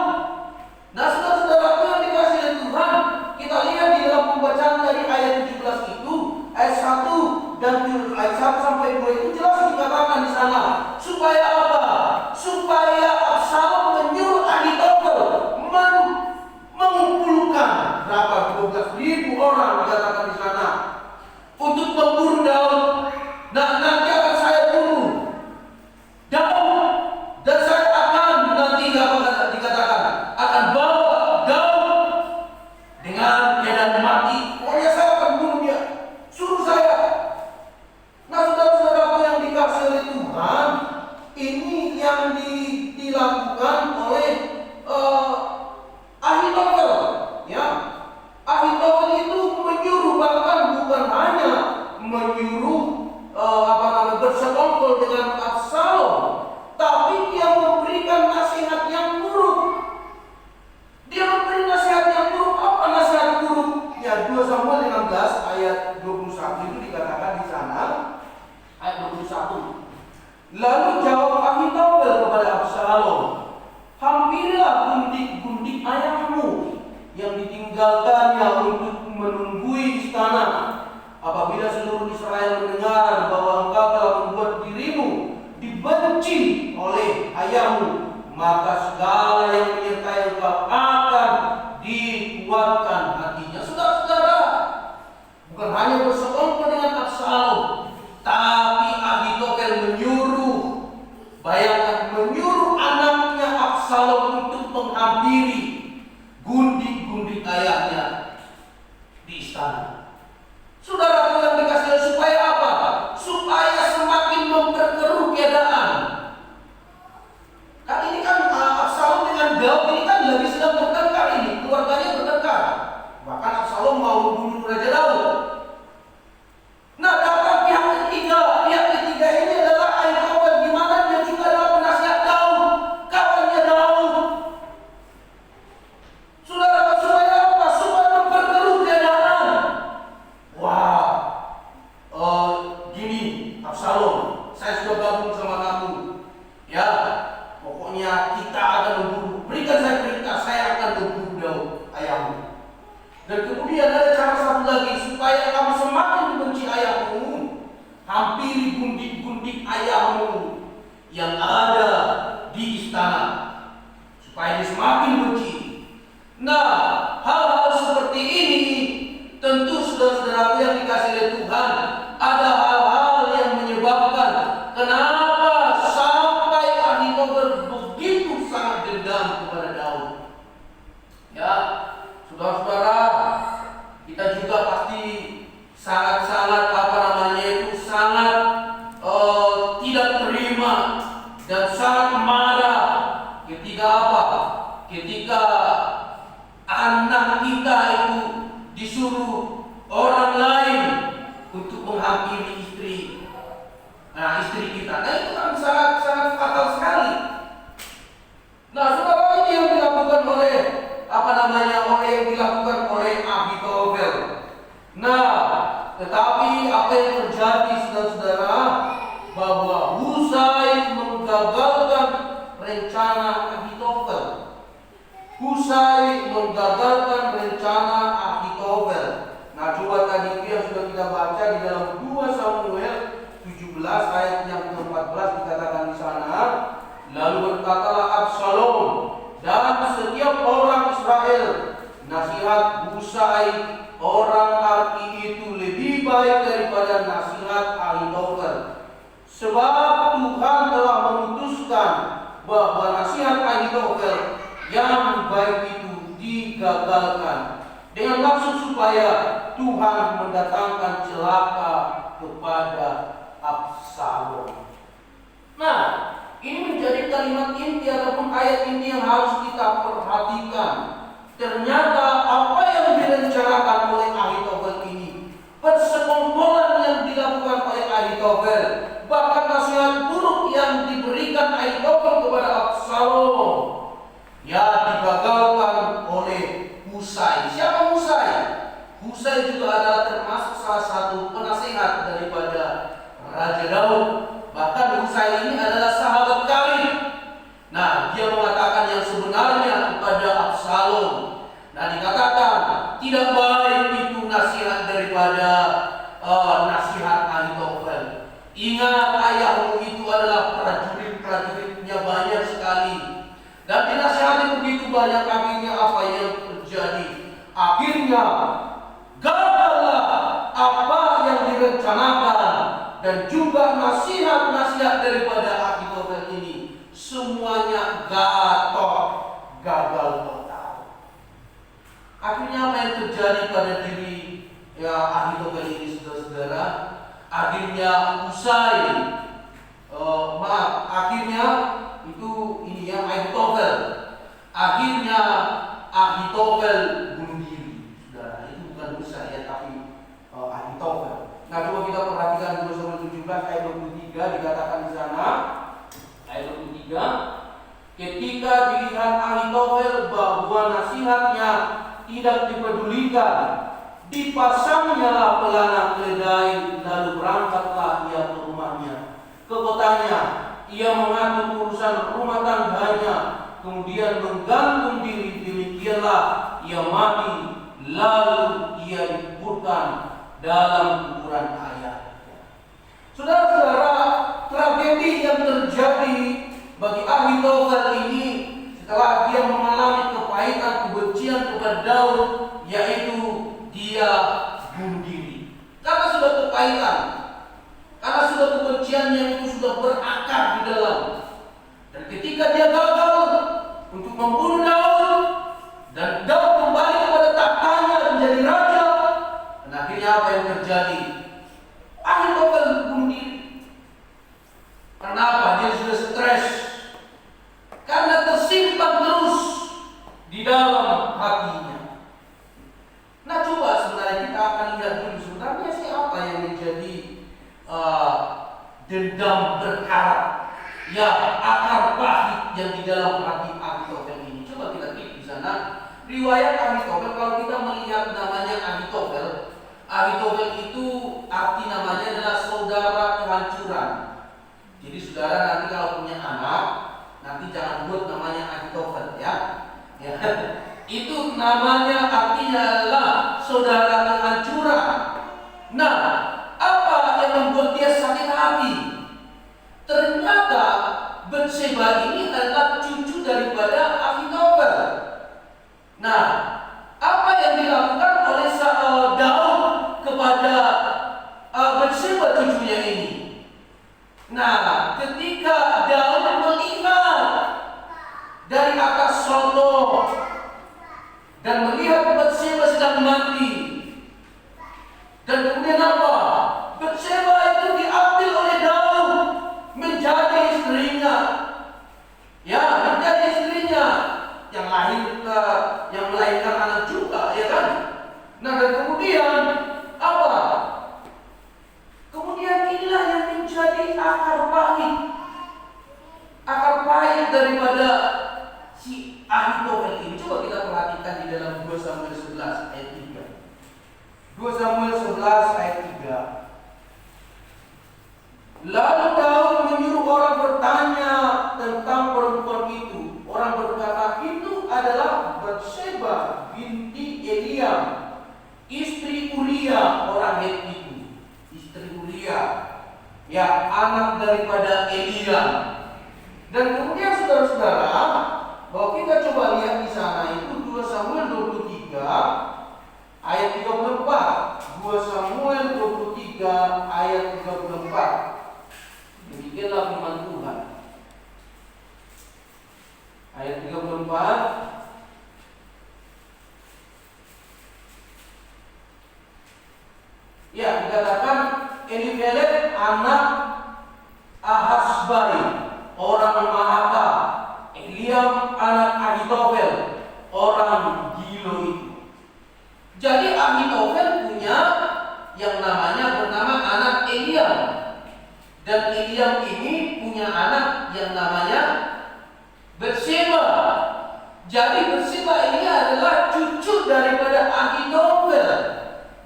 untuk menghampiri gundik-gundik ayahnya di istana. Saudara yang dikasih supaya apa? Supaya semakin memperkeruh keadaan. Kan ini kan Absalom dengan Daud ini kan lagi sedang bertengkar ini, keluarganya bertengkar. Bahkan Absalom mau bunuh Raja Daud. Nah, datang pihak ketiga ini adalah Ahitofel, di mana dia juga adalah penasihat Daud, kawannya Daud. Saudara, supaya apa? Supaya memperkeruh keadaan. Wah, gini Absalom, saya sudah gabung sama kamu. Ya, pokoknya kita akan membunuh. Berikan saya perintah, saya akan membunuh Daud, ayahmu. Dan kemudian ada cara satu lagi, supaya kamu semakin membenci ayahmu, hampiri gundik-gundik ayahmu yang ada di istana, supaya dia semakin benci. Nah, hal-hal seperti ini tentu saudara-saudaraku yang dikasih oleh Tuhan, ada hal-hal yang menyebabkan kenapa sampai Ahitofel begitu sangat dendam kepada Daud. Ya, saudara-saudara, kita juga pasti sangat-sangat sangat tidak terima dan sangat marah ketika apa? Ketika anak kita itu disuruh orang lain untuk menghampiri istri kita. Nah, itu kan sangat fatal sekali. Nah, saudara, ini yang dilakukan oleh Ahitofel. Nah, tetapi apa yang terjadi, saudara-saudara, bahwa Husai menggagalkan rencana Ahitofel. Nah, coba tadi itu yang sudah kita baca di dalam 2 Samuel 17 ayat yang ke-14 dikatakan di sana, lalu berkatalah Absalom dan setiap orang Israel, nasihat Husai orang Arki itu lebih baik daripada nasihat Ahitofel. Sebab Tuhan telah memutuskan bahwa nasihat Ahitofel yang baik itu digagalkan, dengan maksud supaya Tuhan mendatangkan celaka kepada Absalom. Nah, ini menjadi kalimat inti ataupun ayat inti yang harus kita perhatikan. Ternyata apa yang direncanakan oleh Ahitofel ini, persekongkolan yang dilakukan oleh Ahitofel, bahkan nasihat buruk yang diberikan Ahitofel kepada Absalom, ya digagalkan oleh Husai. Siapa Husai? Husai juga adalah termasuk salah satu penasehat daripada Raja Daud. Bahkan Husai ini adalah sahabat karib. Nah, dia mengatakan yang sebenarnya kepada Absalom. Nah, dikatakan tidak baik itu nasihat daripada nasihat Ahitofel. Ingat, ayahmu itu adalah prajurit-prajuritnya banyak sekali. Dan dinasihati begitu banyak, akhirnya apa yang terjadi? Akhirnya gagallah apa yang direncanakan, dan juga nasihat-nasihat daripada Ahitofel ini semuanya gagal total. Akhirnya apa yang terjadi pada diri Ahitofel ini, saudara-saudara? Akhirnya Ahitofel. Akhirnya Ahitofel bunuh diri, saudara. Itu bukan Husai ya, tapi Ahitofel. Nah, coba kita perhatikan 2 Samuel 17 ayat 23, dikatakan di sana, ayat 23, ketika dilihat Ahitofel bahwa nasihatnya tidak dipedulikan, dipasangnya pelana keledai, lalu berangkatlah ia ke rumahnya, ke kotanya. Ia mengatur urusan rumah tangganya, kemudian menggantung diri. Demikianlah ia mati, lalu ia dikuburkan dalam kuburan ayahnya. Saudara-saudara, tragedi yang terjadi bagi Ahitofel ini setelah dia mengalami kepahitan kebencian kepada Daud, yaitu dia bunuh diri. Karena sudah kepahitan, karena sudah kebenciannya itu sudah berakar di dalam. Dan ketika dia gagal untuk membunuh terjadi? Ahitofel bunuh diri. Kenapa? Dia sudah stres. Karena tersimpan terus di dalam hatinya. Nah, coba sebenarnya kita akan lihat dulu sebenarnya sih apa yang menjadi dendam berkarat, ya akar pahit yang di dalam hati Ahitofel ini. Coba kita klik di sana. Riwayat Ahitofel, kalau kita melihat namanya Ahitofel, Ahitofel itu arti namanya adalah saudara kehancuran. Jadi saudara nanti kalau punya anak, nanti jangan buat namanya Ahitofel ya. Ya. Itu namanya artinya adalah saudara kehancuran. Nah, apa yang membuat dia sakit hati? Ternyata Batseba ini adalah cucu daripada Ahitofel. Nah, apa yang dilakukan oleh Daud kepada Batseba cucunya ini? Nah, ketika Daud melihat dari atas sono dan melihat Batseba sedang mati, dan kemudian apa? Batseba itu diambil oleh Daud menjadi istrinya, ya menjadi istrinya yang melahirkan anak juga, ya kan? Nah, dan kemudian apa? Kemudian inilah yang menjadi akar pahit daripada si Ahitofel ini. Coba kita perhatikan di dalam 2 Samuel 11 ayat 3. 2 Samuel 11 ayat 3. Lalu Daud menyuruh orang bertanya tentang perempuan itu. Orang berkata, itu adalah Batseba binti Eliam, istri Uria orang Het itu. Istri Uria, ya anak daripada Eliam. Dan kemudian saudara-saudara, bahwa kita coba lihat di sana itu 2 Samuel 23 ayat 34. 2 Samuel 23 ayat 34. Demikianlah firman Tuhan. Ayat 34. Ya, dikatakan Elifelet anak Ahasbai orang Maaka, Eliam anak Ahitofel orang Gilo itu. Jadi Ahitofel punya yang bernama anak Eliam, dan Eliam ini punya anak yang namanya Batseba. Jadi Batseba ini adalah cucu daripada Ahitofel.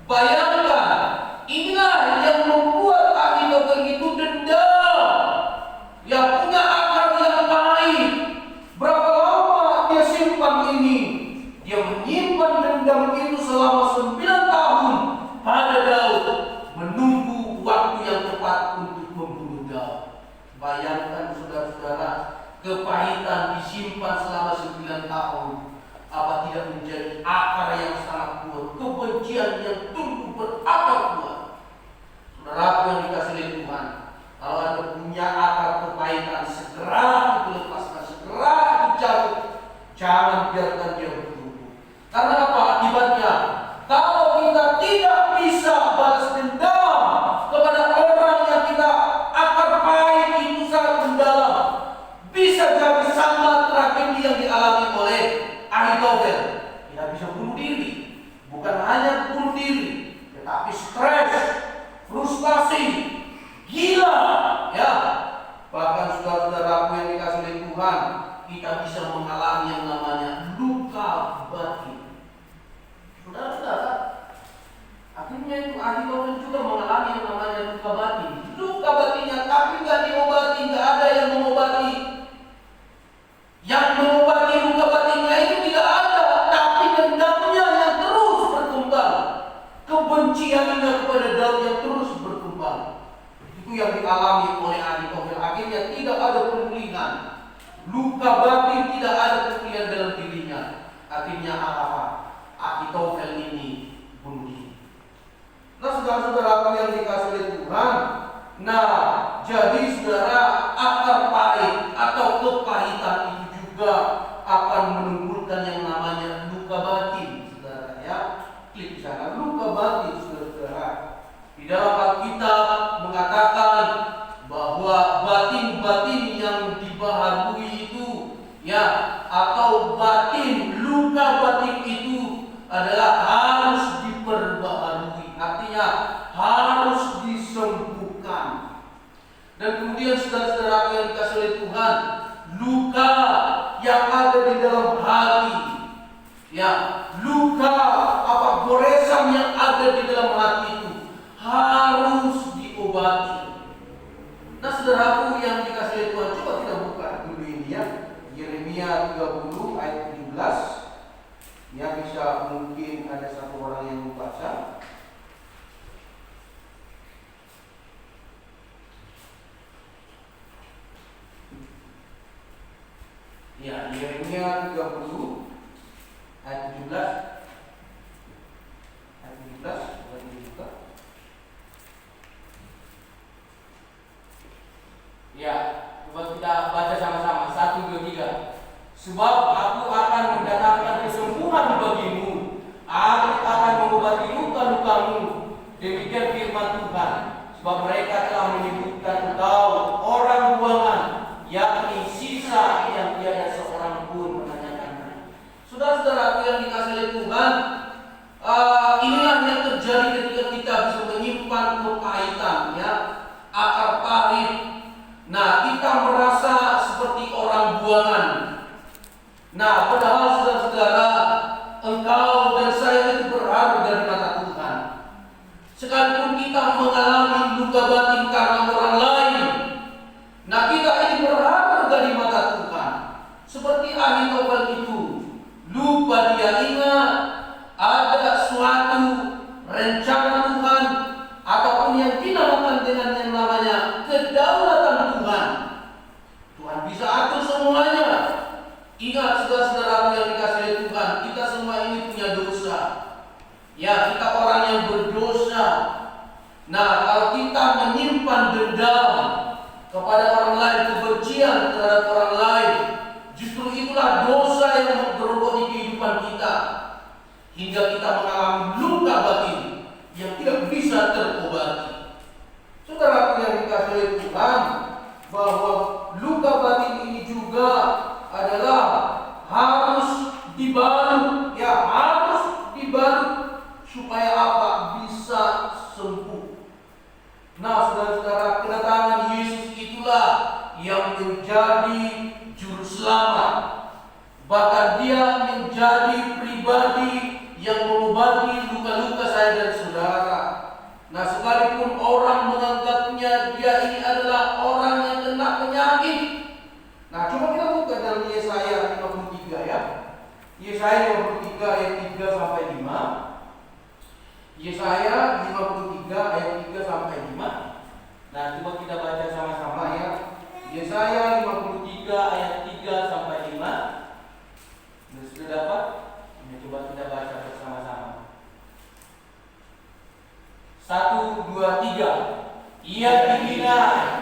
Bayangkan, inilah yang membuat Ahitofel itu dendam, yang punya akar yang pahit. Berapa lama dia simpan ini? Dia menyimpan dendam itu selama 9 tahun pada Daud, menunggu waktu yang tepat untuk membunuh Daud. Bayangkan saudara-saudara, kepahitan disimpan selama 9 tahun. Apa tidak menjadi akar yang sangat kuat, kebencian yang tumbuh berakar kuat. Saudaraku yang dikasihi oleh Tuhan, kalau Anda punya akar kepahitan, segera itu lepaskan, segera itu cabut. Jangan biarkan dia bertumbuh. Karena apa akibatnya? Kalau kita tidak bisa balas dendam kepada orang yang kita akar pahit itu sangat mendalam, bisa jadi sama tragedi yang dialami oleh Ahitofel. Dia bisa bunuh diri. Bukan hanya bunuh diri, tetapi stres, frustasi, gila, ya. Bahkan saudara-saudaraku yang dikasihi oleh Tuhan, kita bisa mengalami yang namanya luka batin. Saudara-saudara, akhirnya itu Ahitofel juga mengalami yang namanya luka batin. Luka batinnya tapi nggak diobati, nggak ada yang mengobati. Yang mengobati luka batinnya itu tidak ada, tapi dendamnya yang terus berkembang, kebenciannya kepada Daud yang terus berkembang. Itu yang dialami oleh Ahitofel. Akhirnya tidak ada pemulihan, luka batin tidak ada pemulihan dalam dirinya. Akhirnya apa? Ahitofel ini bunuh diri. Nah, saudara-saudara yang dikasihi oleh Tuhan, nah jadi saudara, akar pahit atau kepahitan itu juga akan menimbulkan yang namanya luka batin, saudara ya. Klik di sana, luka batin, saudara-saudara. atau batin, luka batin itu adalah harus diperbaharui, artinya harus disembuhkan. Dan kemudian saudara-saudara yang dikasih oleh Tuhan, luka yang ada di dalam hati, ya, luka goresan yang ada di dalam hati itu harus diobati. Nah, saudaraku yang dikasih oleh Tuhan, coba kita buka dulu ini ya, Yeremia 30 ayat 17. Ya, bisa mungkin ada satu orang yang membaca. Ya, Yeremia 30 ayat 17. Ayat 17 boleh dibuka. Ya, coba kita baca sama-sama. 1, 2, 3. Sebab aku akan mendatangkan kesembuhan bagimu, aku akan mengobati luka-lukamu. Demikian firman Tuhan. Sebab mereka telah menyebutkan engkau orang buangan, yakni sisa yang tiada seorang pun menanyakan. Saudara-saudara yang dikasih oleh Tuhan, inilah yang terjadi ketika kita bisa menyimpan kepahitan, ya, akar pahit. Nah, kita merasa seperti orang buangan. Nah, padahal saudara-saudara, engkau dan saya itu berharga di mata Tuhan. Sekalipun kita mengalami luka batin karena orang lain, nah kita ini berharga di mata Tuhan. Seperti Ahitofel itu, lupa dia ingat ada suatu rencana Tuhan ataupun yang dinamakan dengan yang namanya kedaulatan Tuhan. Tuhan bisa atur semuanya. Ingat saudara-saudara yang dikasih oleh Tuhan, kita semua ini punya dosa. Ya, kita orang yang berdosa. Nah, kalau kita menyimpan dendam kepada orang lain, kebencian terhadap orang lain, justru itulah dosa yang bergerobak di kehidupan kita, hingga kita mengalami luka batin yang tidak bisa terobati. Saudara yang dikasih oleh Tuhan, bahwa luka batin ini juga adalah harus dibalut, ya, harus dibalut supaya apa? Bisa sembuh. Nah, saudara-saudara, kedatangan Yesus itulah yang menjadi juru selamat. Bahkan dia menjadi pribadi yang mengobati luka-luka saya dan saudara. Nah, sekalipun orang menganggapnya dia ini adalah orang yang kena penyakit. Nah, coba kita buka dalam Yesaya 53 ya. Yesaya 53 ayat 3 sampai 5. Yesaya 53 ayat 3 sampai 5. Nah, coba kita baca sama-sama ya. Yesaya 53 ayat 3 sampai 5. Sudah dapat? Nah, coba kita baca bersama-sama. 1, 2, 3. Ia dihina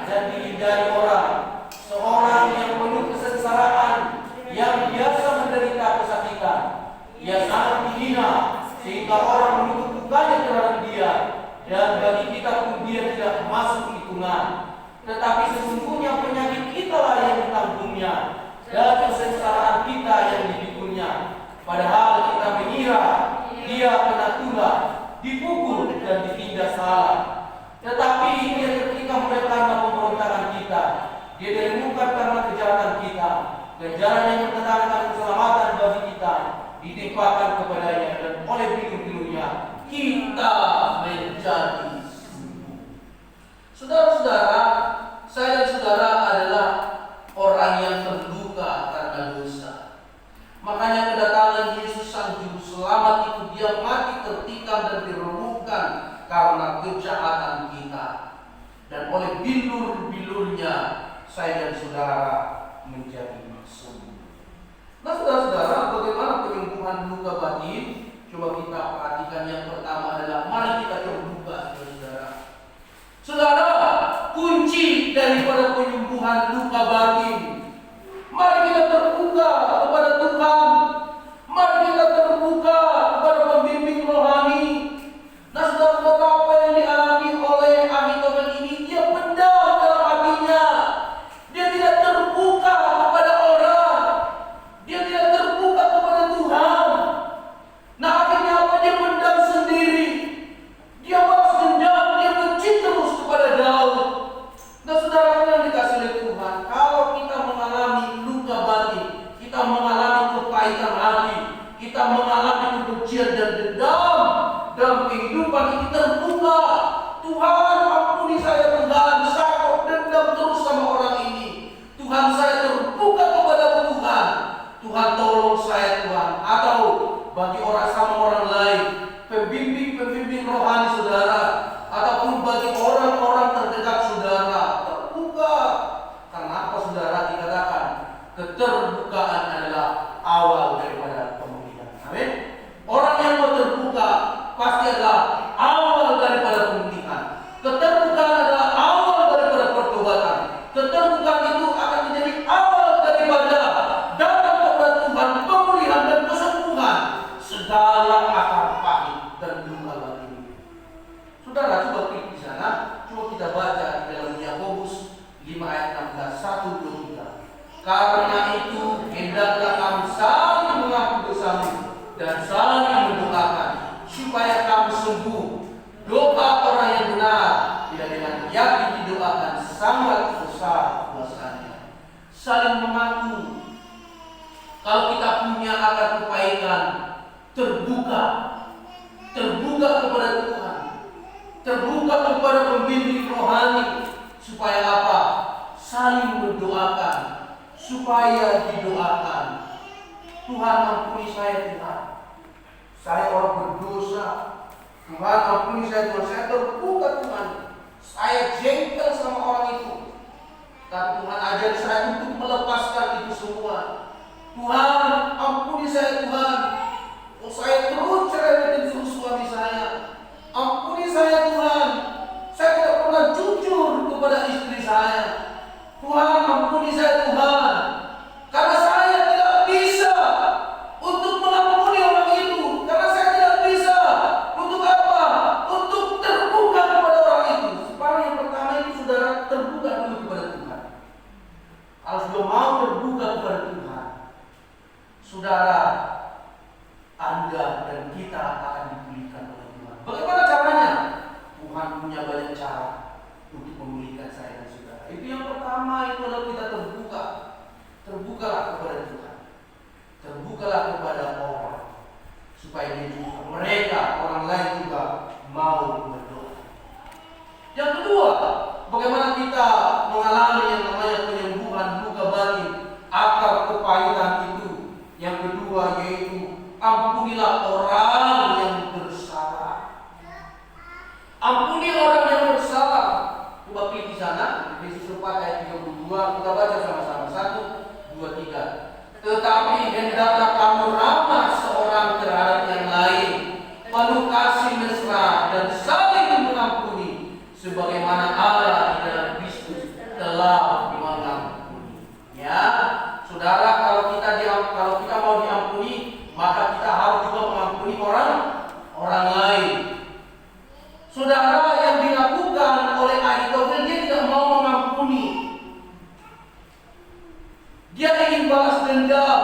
dan dihindari orang, seorang yang penuh kesengsaraan, yang biasa menderita kesakitan. Ia sangat dihina sehingga orang menutup mukanya terhadap dia, dan bagi kita pun dia tidak masuk hitungan. Tetapi sesungguhnya penyakit kita lah yang ditanggungnya, dan kesengsaraan kita yang dipikulnya. Padahal kita mengira dia kena tulah, dipukul dan ditindas salah. Tetapi dia tertikam oleh karena pemberontakan kita, dia diremukan karena kejahatan kita. Ganjaran yang mendatangkan keselamatan bagi kita ditimpakan kepadanya, dan oleh bilur-bilurnya kita menjadi sembuh. Saudara-saudara, saya dan saudara adalah orang yang terluka karena dosa. Makanya kedatangan Yesus Sang Juru Selamat itu, dia mati tertikam dan diremukkan karena kejahatan kita. Dan oleh bilur-bilurnya saya dan saudara menjadi sembuh. Nah, saudara-saudara, bagaimana penyembuhan luka batin? Coba kita perhatikan. Yang pertama adalah mari kita terbuka, saudara. Saudara, kunci daripada penyembuhan luka batin, mari kita terbuka kepada Tuhan. Mari kita terbuka kepada pembimbing rohani. Nah, saudara-saudara, apa yang dialami oleh Ahitofel ini, dia pendam dalam hatinya. Dia tidak terbuka kepada orang. Dia tidak terbuka kepahitan hati, kita mengalami kebencian dan dendam dalam kehidupan ini terbuka. Tuhan ampuni saya Tuhan, saya kok dendam terus sama orang ini. Tuhan saya terbuka kepada Tuhan. Tuhan tolong saya Tuhan. Atau bagi orang sama orang lain, pembimbing rohani saudara, ataupun bagi orang-orang terdekat saudara, terbuka. Karena apa saudara dikatakan keterbukaan adalah awal daripada pemulihan. Amin. Orang yang mau terbuka pasti adalah awal daripada pemulihan. Keterbukaan adalah awal daripada pertobatan. Keterbukaan itu akan menjadi awal daripada datang kepada Tuhan, pemulihan dan kesembuhan segala akar pahit dan luka batin. Saudara coba klik di sana, coba kita baca di dalam Yakobus 5 ayat 16, 1, 2, 3. Karena itu hendaklah kamu saling mengaku dosamu dan saling mendoakan supaya kamu sembuh. Doa orang yang benar tidak dengan yakin didoakan sangat besar kuasanya. Saling mengaku. Kalau kita punya akar kebaikan, terbuka kepada Tuhan, terbuka kepada pembimbing rohani, supaya apa? Saling mendoakan, supaya didoakan. Tuhan ampuni saya Tuhan, saya orang berdosa. Tuhan ampuni saya Tuhan, saya terbuka Tuhan, saya jengkel sama orang itu. Dan Tuhan ajar saya untuk melepaskan itu semua. Tuhan ampuni saya Tuhan, saya terus cerewetin terus suami saya. Ampuni saya Tuhan, saya tidak pernah jujur kepada istri saya. Tuhan ampuni saya Tuhan, karena saya tidak bisa untuk mengampuni orang itu, karena saya tidak bisa untuk apa? Untuk terbuka kepada orang itu. Supaya yang pertama itu saudara terbuka dulu kepada Tuhan. Kalau sudah mau terbuka kepada Tuhan, saudara, Anda dan kita akan dipulihkan oleh Tuhan. Bagaimana caranya? Tuhan punya banyak cara untuk memulihkan saya dan saudara. Itu yang pertama, itu adalah kita terbuka. Terbukalah kepada Tuhan. Terbukalah kepada orang, supaya dia juga, mereka, orang lain juga mau berdoa. Yang kedua, bagaimana kita mengalami yang namanya penyembuhan luka batin, akar kepahitan itu. Yang kedua yaitu ampunilah orang yang bersalah. Ampuni orang yang bersalah. Coba klik di sana, Efesus 4 ayat 32, kita baca sama-sama. 1, 2, 3. Tetapi hendaklah kamu ramah seorang terhadap yang lain, penuh kasih mesra dan saling mengampuni, sebagaimana Allah di dalam Kristus telah mengampuni. Ya, saudara, kalau kita mau diampuni, maka kita harus juga mengampuni orang lain. Saudara, yang dilakukan oleh Ahitofel, dia tidak mau mengampuni. Dia ingin balas dendam.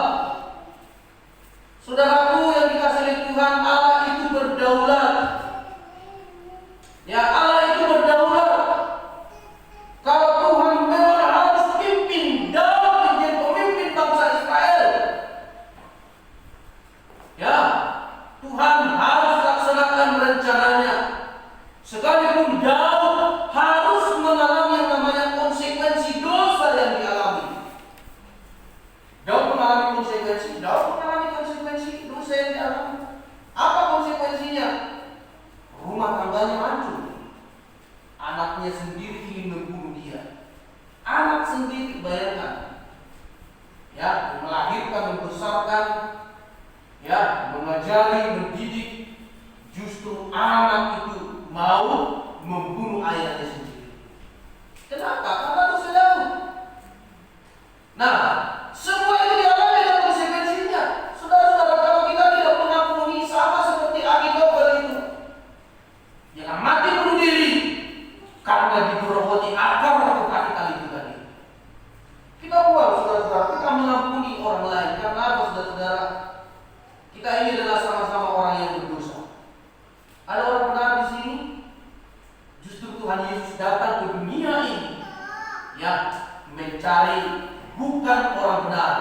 Saudaraku yang dikasihi oleh Tuhan, Allah itu berdaulat. Ya, Allah itu berdaulat. Kalau Tuhan memang harus pimpin Daud menjadi pemimpin bangsa Israel, ya, Tuhan harus laksanakan rencananya. Sekalipun Daud harus mengalami yang namanya konsekuensi dosa yang dialami. Daud mengalami konsekuensi dosa yang dialami. Apa konsekuensinya? Rumah tangganya hancur. Anaknya sendiri ingin membunuh dia. Anak sendiri, bayangkan, ya, melahirkan, membesarkan, ya, mengajari, mendidik, justru anak itu mau membunuh ayahnya sendiri. Kenapa? Karena dosa Daud. Nah, semua itu dialami dengan konsekuensinya. Saudara-saudara, kalau kita tidak mengampuni, sama seperti Ahitofel itu, yang mati bunuh diri karena digerogoti akar kepahitan itu tadi. Kita buat, saudara-saudara, kita mengampuni orang lain. Karena apa, saudara-saudara? Kita ini adalah sama-sama orang yang berdosa. Ada orang benar di sini. Justru Tuhan Yesus datang ke dunia ini, ya, mencari bukan orang benar,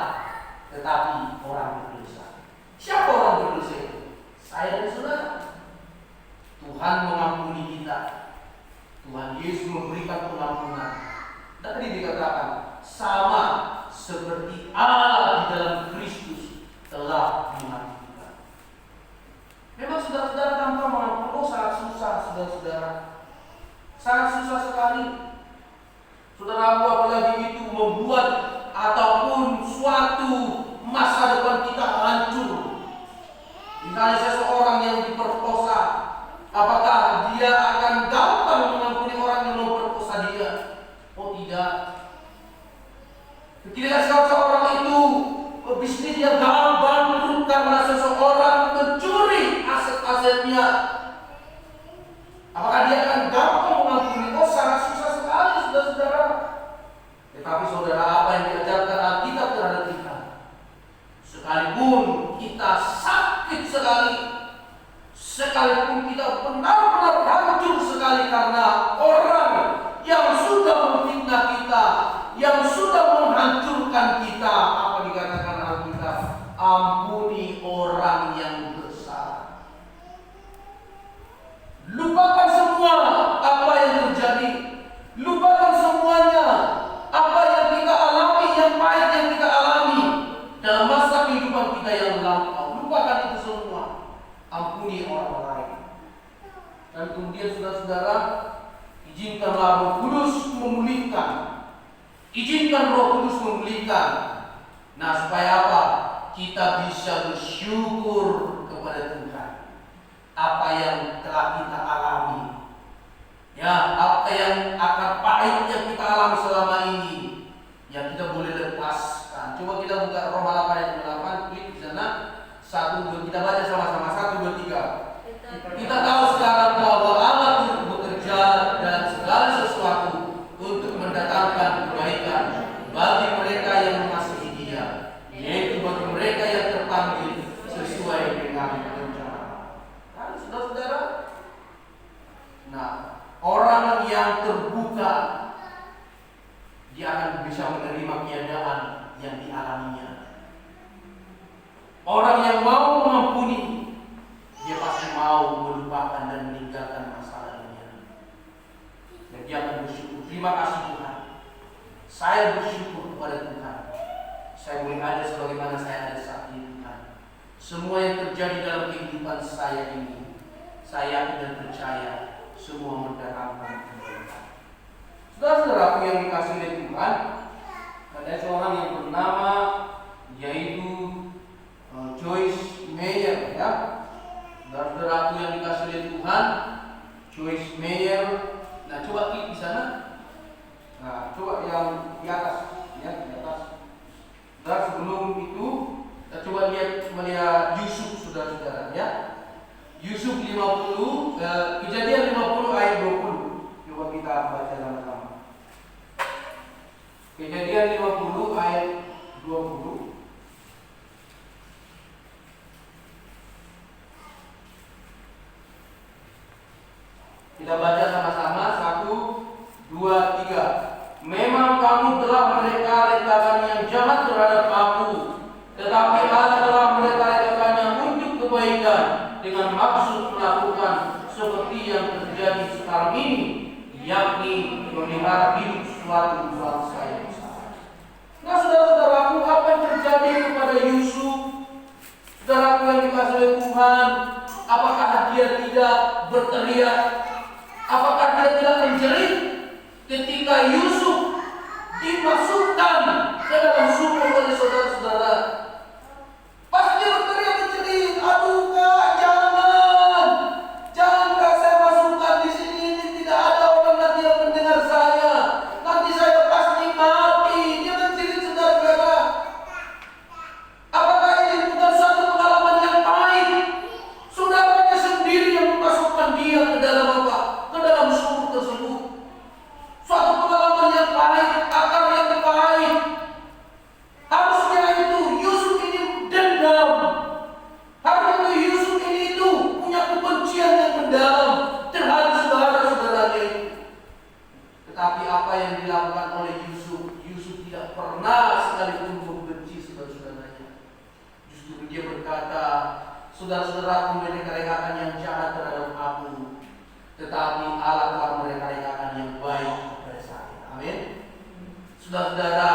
tetapi orang berdosa. mematikan. Memang saudara-saudara gampang mengampuni, oh sangat susah saudara-saudara. Sangat susah sekali. Saudara, apalagi itu membuat ataupun suatu masa depan kita hancur. Misalnya seseorang yang diperkosa, apakah dia akan gampang mengampuni orang yang memperkosa dia? Oh tidak. Ketika seseorang itu bisnisnya bangkrut karena seseorang mencuri aset-asetnya, apakah dia akan gampang mengampuni? Oh sangat susah sekali saudara-saudara. Tetapi saudara, apa yang diajarkan Alkitab terhadap kita, sekalipun kita sakit sekali, sekalipun kita benar-benar hancur sekali karena orang yang sudah memfitnah kita, yang sudah menghancurkan kita, apa dikatakan Alkitab? Ampuni orang yang bersalah. Lupakan semua apa yang terjadi. Lupakan semuanya apa yang kita alami, yang pahit yang kita alami dalam masa kehidupan kita yang lampau. Lupakan itu semua. Ampuni orang lain. Dan kemudian saudara-saudara, izinkanlah Roh Kudus memulihkan. Izinkan Roh Kudus memulihkan. Nah, supaya apa? Kita bisa bersyukur kepada Tuhan. Apa yang telah kita alami, ya, apa yang akar pahitnya kita alami selama ini, ya kita boleh lepaskan. Coba kita buka Roma 8 ayat 8, klik di sana. 1, 2, kita baca sama-sama. 1, 2, 3. Kita tahu sekarang bahwa Allah turut bekerja dalam segala sesuatu untuk mendatangkan kebaikan bagi mereka yang mengasihi Dia, yaitu bagi mereka yang terpanggil sesuai dengan rencana. Kan saudara-saudara? Nah, orang yang terbuka, dia akan bisa menerima keadaan yang dialaminya. Orang yang mau mengampuni, dia pasti mau melupakan dan meninggalkan masalahnya. Dan dia akan bersyukur. Terima kasih Tuhan. Saya bersyukur kepada Tuhan. Saya boleh ada sebagaimana saya ada saat ini Tuhan. Semua yang terjadi dalam kehidupan saya ini, saya yakin dan percaya semua mendatangkan kebaikan. Saudara-saudaraku yang dikasihi oleh Tuhan, ada seorang yang bernama yaitu Joyce Meyer, ya. Saudara-saudaraku yang dikasihi oleh Tuhan, Joyce Meyer. Nah, coba klik di sana. Nah, coba yang di atas, ya, di atas. Dan sebelum itu, kita coba melihat Yusuf, saudara-saudara, ya. Yusuf 50, Kejadian 50 ayat 20. Coba kita baca sama-sama. Kejadian 50 ayat 20. Kita baca sama-sama. 1, 2, 3. Memang kamu telah mereka-rekakan yang jahat terhadap aku, tetapi Allah telah mereka-rekakannya untuk kebaikan dengan maksud melakukan seperti yang terjadi sekarang ini, yakni memelihara hidup suatu bangsa yang besar. Nah, saudara-saudaraku, apa yang terjadi kepada Yusuf? Saudaraku yang dikasihi oleh Tuhan, apakah dia tidak berteriak? Apakah dia tidak menjerit ketika Yusuf dimasukkan ke dalam sumur oleh saudara-saudara? Pasti dia berteriak menjerit, aduh Kak, jangan Kak, saya masukkan di sini, ini tidak ada orang nanti yang mendengar saya, nanti saya pasti mati. Dia menjerit, saudara-saudara. Apakah ini bukan suatu pengalaman yang pahit? Saudaranya sendiri yang memasukkan dia ke dalam apa? Ke dalam sumur tersebut. Suatu pengalaman yang pahit, akar yang pahit. Harusnya itu Yusuf ini dendam. Harusnya Yusuf ini itu punya kebencian yang mendalam terhadap saudara-saudaranya itu. Tetapi apa yang dilakukan oleh Yusuf, Yusuf tidak pernah sekalipun membenci saudara-saudaranya. Justru dia berkata, saudara-saudaraku mereka-rekakan yang jahat terhadap aku, tetapi Allah telah mereka-rekakan yang baik kepada saya. Amin. Saudara-saudara,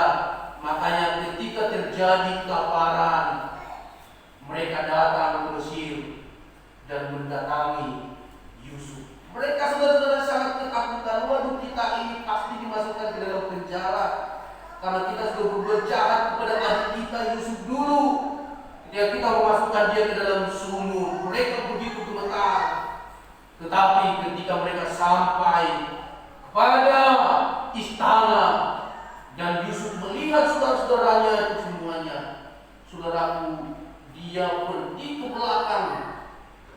makanya ketika terjadi kelaparan, mereka mereka datang ke Mesir dan mendatangi Yusuf. Mereka saudara-saudara sangat ketakutan. Waduh, kita ini pasti dimasukkan ke dalam penjara karena kita sudah berbuat jahat kepada adik kita Yusuf dulu. Ketika kita memasukkan dia ke dalam sumur, mereka begitu gemetar. Tetapi ketika mereka sampai kepada istana dan Yusuf melihat saudara-saudaranya itu semuanya, saudaraku, dia pergi ke belakang.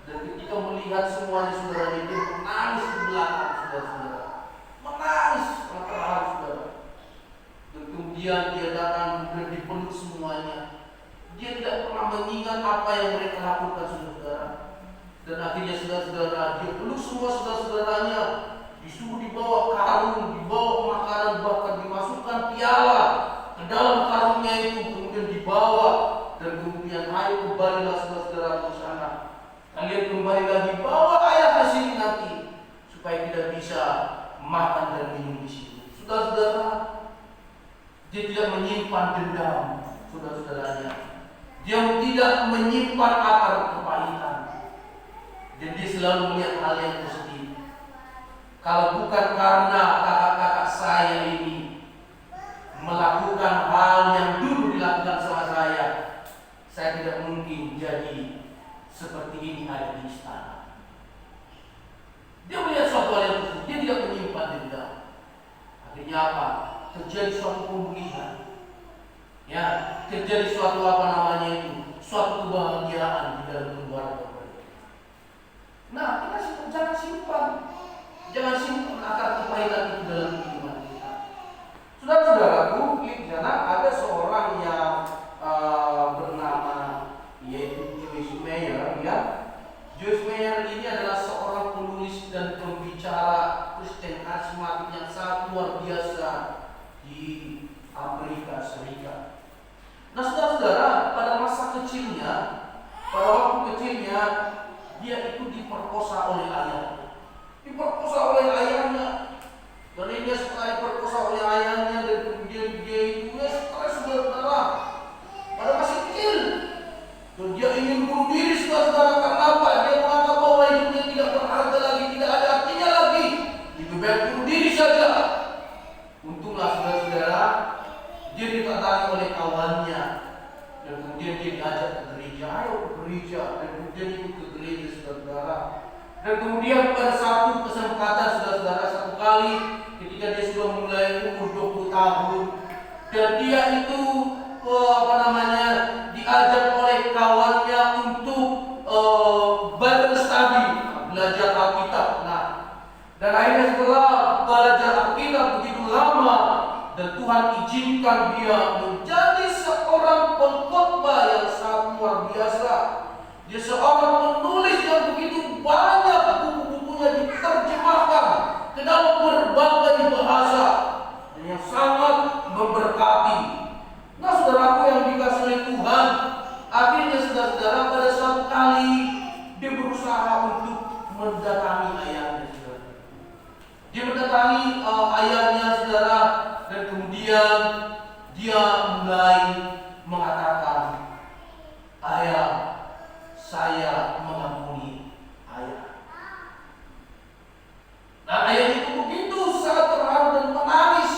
Dan ketika melihat semuanya saudaranya, dia menangis di belakang saudara-saudara. Menangis sangat saudara. Dan kemudian dia datang dan dipeluk semuanya. Dia tidak pernah mengingat apa yang mereka lakukan saudara-saudara. Dan akhirnya saudara-saudara, dia peluk semua saudara-saudaranya. Disuruh dibawa karung, dibawa makanan, bahkan dimasukkan piala ke dalam karungnya itu, kemudian dibawa. Dan kemudian ayo kembalilah saudara-saudara ke sana. Kalian kembali lagi, bawa ayah ke sini nanti supaya kita bisa makan dan minum di sini. Saudara-saudara, dia tidak menyimpan dendam, saudara-saudaranya. Dia tidak menyimpan akar kepahitan. Dan dia selalu melihat hal yang positif. Kalau bukan karena kakak-kakak saya ini melakukan hal yang dulu dilakukan sama saya tidak mungkin jadi seperti ini ada di istana. Dia melihat suatu hal yang positif, dia tidak menyimpan dendam. Akhirnya apa? Terjadi suatu pemulihan. Ya, terjadi suatu suatu kebahagiaan di dalam keluarga mereka. Nah, kita jangan simpan akar kepahitan itu dalam kehidupan kita. Saudara-saudaraku, di sana ada seorang yang bernama yaitu Joyce Meyer. Ya, Joyce Meyer ini adalah seorang penulis dan pembicara Kristen karismatik yang sangat luar biasa di Amerika Serikat. Nah, saudara-saudara, pada masa kecilnya, pada waktu kecilnya, dia itu diperkosa oleh ayahnya. Dan dia setelah diperkosa oleh ayahnya, dan kemudian dia itu setelah saudara, pada masih kecil, dan dia ingin bunuh diri saudara-saudara. Karena apa? Dia menganggap bahwa hidupnya tidak berharga lagi, tidak ada artinya lagi. Lebih baik bunuh diri saja. Untunglah saudara-saudara, dia ditatangi oleh kawannya, dan kemudian dia diajak ke gereja. Ayo ke gereja, dan kemudian ikut ke gereja saudara-saudara. Dan kemudian pada satu kesempatan saudara-saudara, satu kali ketika dia sudah mulai umur 20 tahun, dan dia itu diajak oleh kawannya untuk Bible study, belajar Alkitab. Nah, dan akhirnya setelah belajar Alkitab begitu lama, dan Tuhan izinkan dia menjadi seorang pengkhotbah yang sangat luar biasa. Dia seorang penulis yang begitu banyak, buku-bukunya diterjemahkan ke dalam berbagai bahasa dan yang sangat memberkati. Nah, saudaraku yang dikasihi oleh Tuhan, akhirnya saudara-saudara pada suatu kali dia berusaha untuk mendatangi ayahnya, saudara. Dia mendatangi ayahnya, saudara, dan kemudian dia mulai mengatakan, "Ayah, saya mengampuni ayah." Nah, ayah itu begitu sangat terharu dan menangis.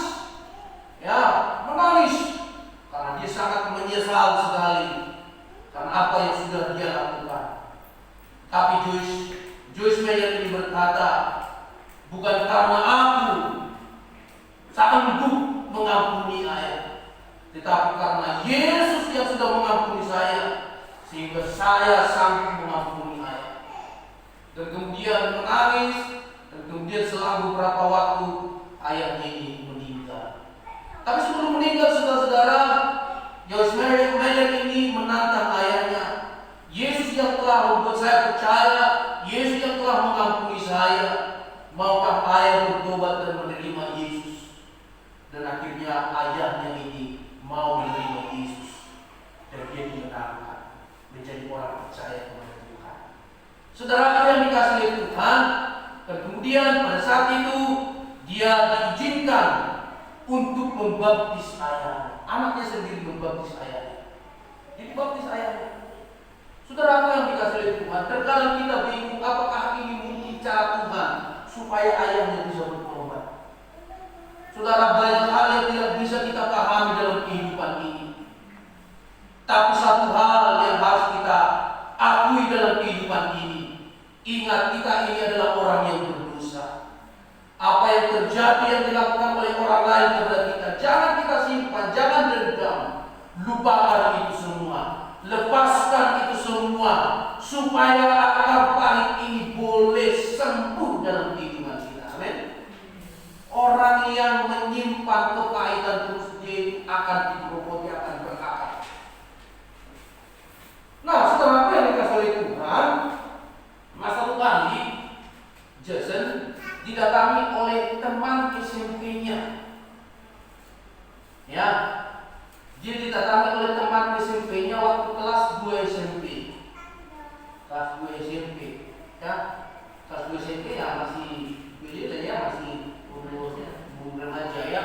Ya, menangis karena dia sangat menyesal sekali karena apa yang sudah dia lakukan. Tapi Joyce Meyer ini berkata, bukan karena aku sanggup mengampuni ayah, tetapi karena Yesus yang sudah mengampuni saya, sehingga saya sanggup mengampuni ayah. Dan kemudian menangis, dan kemudian selang beberapa waktu ayahnya ini meninggal. Tapi sebelum meninggal saudara-saudara, Joyce Meyer ini menantang ayahnya. Yesus yang telah membuat saya percaya, Yesus yang telah mengampuni saya, maukah ayah bertobat dan menerima Yesus? Dan akhirnya ayahnya ini mau menerima Yesus, dan dia dibenarkan menjadi orang percaya kepada Tuhan. Saudara yang dikasihi oleh Tuhan, dan kemudian pada saat itu dia diizinkan untuk membaptis ayahnya. Anaknya sendiri membaptis ayahnya. Jadi baptis ayahnya. Saudara Tuhan. Terkadang kita bingung apakah ini mungkin cara Tuhan supaya ayahnya bisa bertobat. Saudara, banyak hal yang tidak bisa kita pahami dalam kehidupan ini. Tapi satu hal yang harus kita akui dalam kehidupan ini. Ingat, kita ini adalah orang yang berdosa. Apa yang terjadi yang dilakukan oleh orang lain kepada kita, jangan kita simpan, jangan dendam. Lupakan itu semua. Lepaskan itu semua supaya akar pahit ini boleh sembuh dalam kehidupan kita. Amin. Orang yang menyimpan kepahitan terus dia akan digerogoti, akan berakar. Nah, setelah apa yang dikasih oleh Tuhan, masa kali Jason didatangi oleh teman SMP-nya. Ya, dia didatangi oleh teman SMP-nya waktu kelas 2 SMP. Kelas 2 SMP, ya. Kelas 2 SMP ya masih umur remaja ya.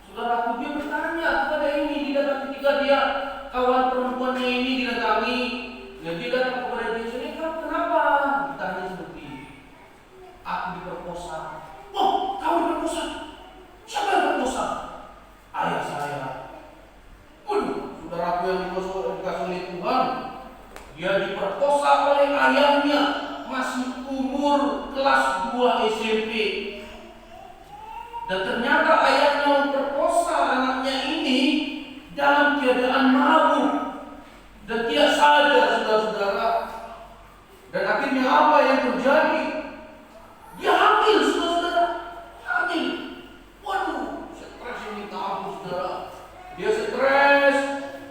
Saudaraku, dia bertanya kepada ini ketika dia kawan perempuannya ini didatangi, dan dia datang kepada dia, "Ini kamu kenapa?" Ditanya seperti ini. "Aku diperkosa." "Oh, kamu diperkosa? Siapa yang berkosa?" "Ayah saya." Waduh, saudaraku yang dikasih oleh Tuhan, dia diperkosa oleh ayahnya, masih umur kelas 2 SMP. Dan ternyata ayahnya memperkosa anaknya ini dalam keadaan mabuk dan tidak sadar, saudara-saudara. Dan akhirnya apa yang terjadi? Dia hamil, saudara-saudara. Hamil. Waduh, stres ini tahu, saudara. Dia stres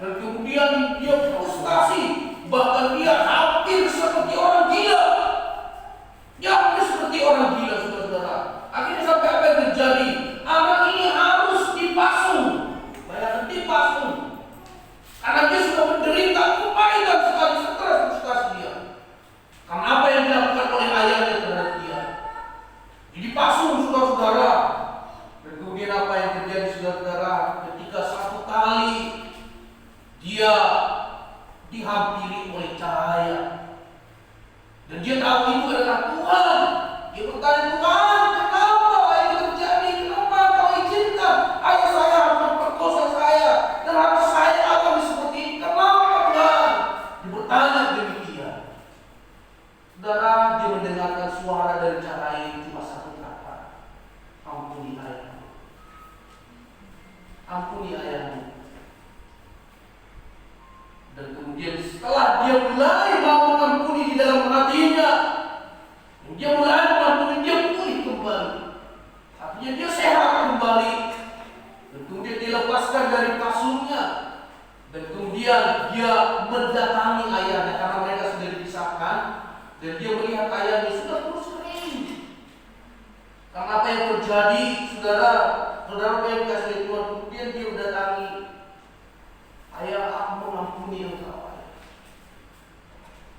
dan kemudian dia frustasi, bahkan dia hampir seperti orang gila. Dia hampir seperti orang gila, saudara-saudara. Akhirnya sampai apa yang terjadi? Anak ini harus dipasung. Bayangkan, dipasung. Karena dia sudah menderita kepahitan sekali, stres frustasi dia. Karena apa yang dilakukan oleh ayahnya terhadap dia. Jadi dipasung, saudara-saudara. Dan kemudian apa yang terjadi, saudara-saudara? Ketika satu kali dia dihampiri oleh cahaya, dan dia tahu itu adalah Tuhan. Dia bertanya, "Tuhan, kenapa ini terjadi? Kenapa kau izinkan ayah saya memperkosa saya dan harus saya akan seperti ini? Kenapa, Tuhan?" Dia bertanya demikian. Saudara, dia mendengarkan suara dari cahaya itu cuma satu kata, "Ampuni ayahmu. Ampuni ayahmu." Dan kemudian setelah dia mulai mau mengampuni di dalam hatinya, dia mulai mengampuni, dia pulih kembali. Artinya dia sehat kembali. Dan kemudian dilepaskan dari pasungnya. Dan kemudian dia mendatangi ayahnya karena mereka sudah dipisahkan. Dan dia melihat ayahnya sudah terus kering. Karena apa yang terjadi, saudara yang dikasih Tuhan, kemudian dia mendatangi, "Ayah, aku mengampuni engkau, ayah.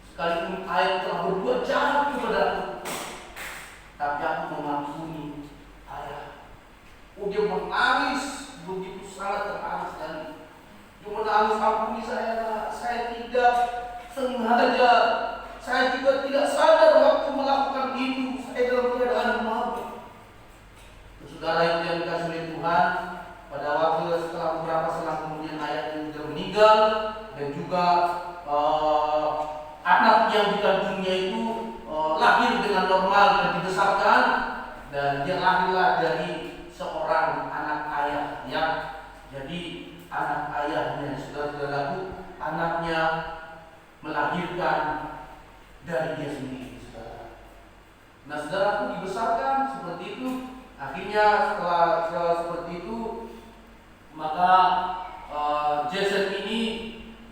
Sekalipun ayah telah berbuat jahat kepadaku, tapi aku mengampuni ayah." Oh, dia menangis begitu sangat terharu sekali. Dia menangis, "Ampuni saya tidak sengaja. Saya juga tidak sadar waktu melakukan itu. Saya dalam keadaan mabuk." Saudara itu yang dikasih oleh Tuhan, pada waktu setelah beberapa selang kemudian ayahnya juga meninggal, dan juga anak yang dikandungnya itu lahir dengan normal dan dibesarkan, dan dia lahirlah dari seorang anak ayah, ya. Jadi anak ayahnya, saudara-saudaraku, anaknya melahirkan dari dia sendiri, saudara. Nah, saudaraku, dibesarkan seperti itu. Akhirnya setelah seperti itu, maka Jason ini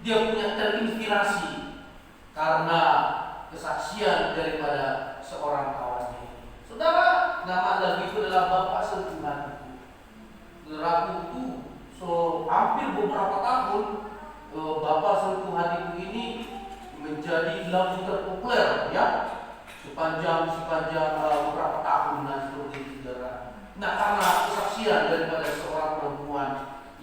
dia punya terinspirasi karena kesaksian daripada seorang kawannya. Saudara, nama lagi itu adalah Bapak Sentuhan. Saudaraku, itu hampir beberapa tahun Bapak Sentuhan ini menjadi lagu terpopuler, ya, sepanjang beberapa tahunan seperti itu, saudara. Nah, karena kesaksian daripada seorang perempuan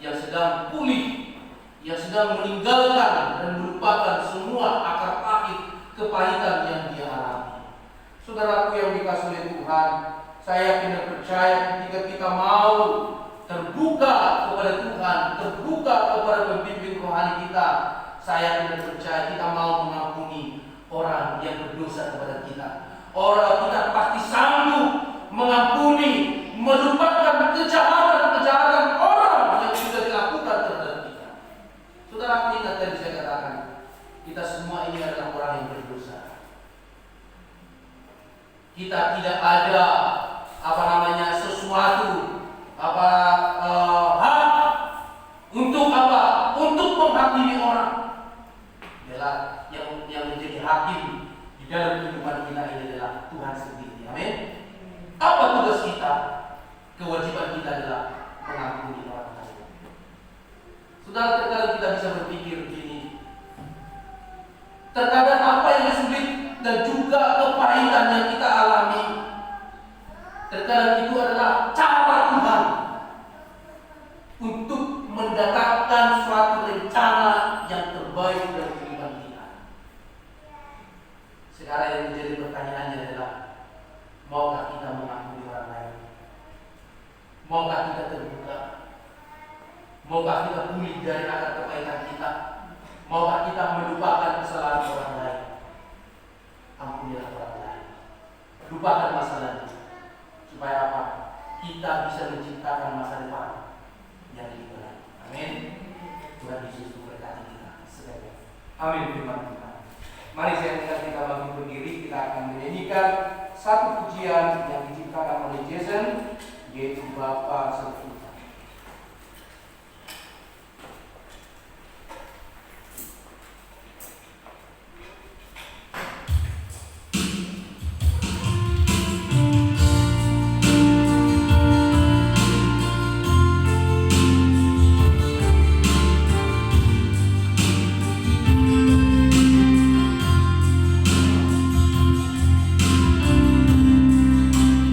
yang sedang pulih, yang sedang meninggalkan dan melupakan semua akar pahit kepahitan yang dia alami. Saudaraku yang dikasihi oleh Tuhan, saya yakin dan percaya ketika kita mau terbuka kepada Tuhan, terbuka kepada pembimbing rohani kita, saya yakin dan percaya kita mau mengampuni orang yang berdosa kepada kita. Orang kita pasti sanggup mengampuni, melupakan kejahatan-kejahatan orang yang sudah dilakukan terhadap kita. Saudara, ingat tadi saya katakan, kita semua ini adalah orang yang berdosa. Kita tidak ada sesuatu hak untuk untuk menghakimi orang. Adalah yang menjadi hakim di dalam kehidupan kita ini adalah Tuhan sendiri. Amin. Apa tugas kita? Kewajiban kita adalah mengampuni orang lain. Saudara, terkadang kita bisa berpikir begini. Terkadang apa yang sulit dan juga kepahitan yang kita alami, terkadang itu adalah cara Tuhan untuk mendatangkan suatu rencana yang terbaik dalam kehidupan kita. Sekarang yang menjadi pertanyaannya adalah, maukah kita mengampuni orang lain? Maukah kita terbuka? Maukah kita pulih dari akar kepahitan kita? Maukah kita melupakan kesalahan orang lain? Ampunilah orang lain. Lupakan masa lalu. Supaya apa? Kita bisa menciptakan masa depan yang lebih baik. Amin. Tuhan Yesus memberkati kita sekalian. Amin. Firman Tuhan. Mari saya minta kita bangkit berdiri. Kita akan menyanyikan satu pujian yang diciptakan oleh Jason, yaitu Bapa Surga.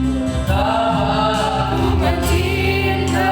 Betapa aku mencintai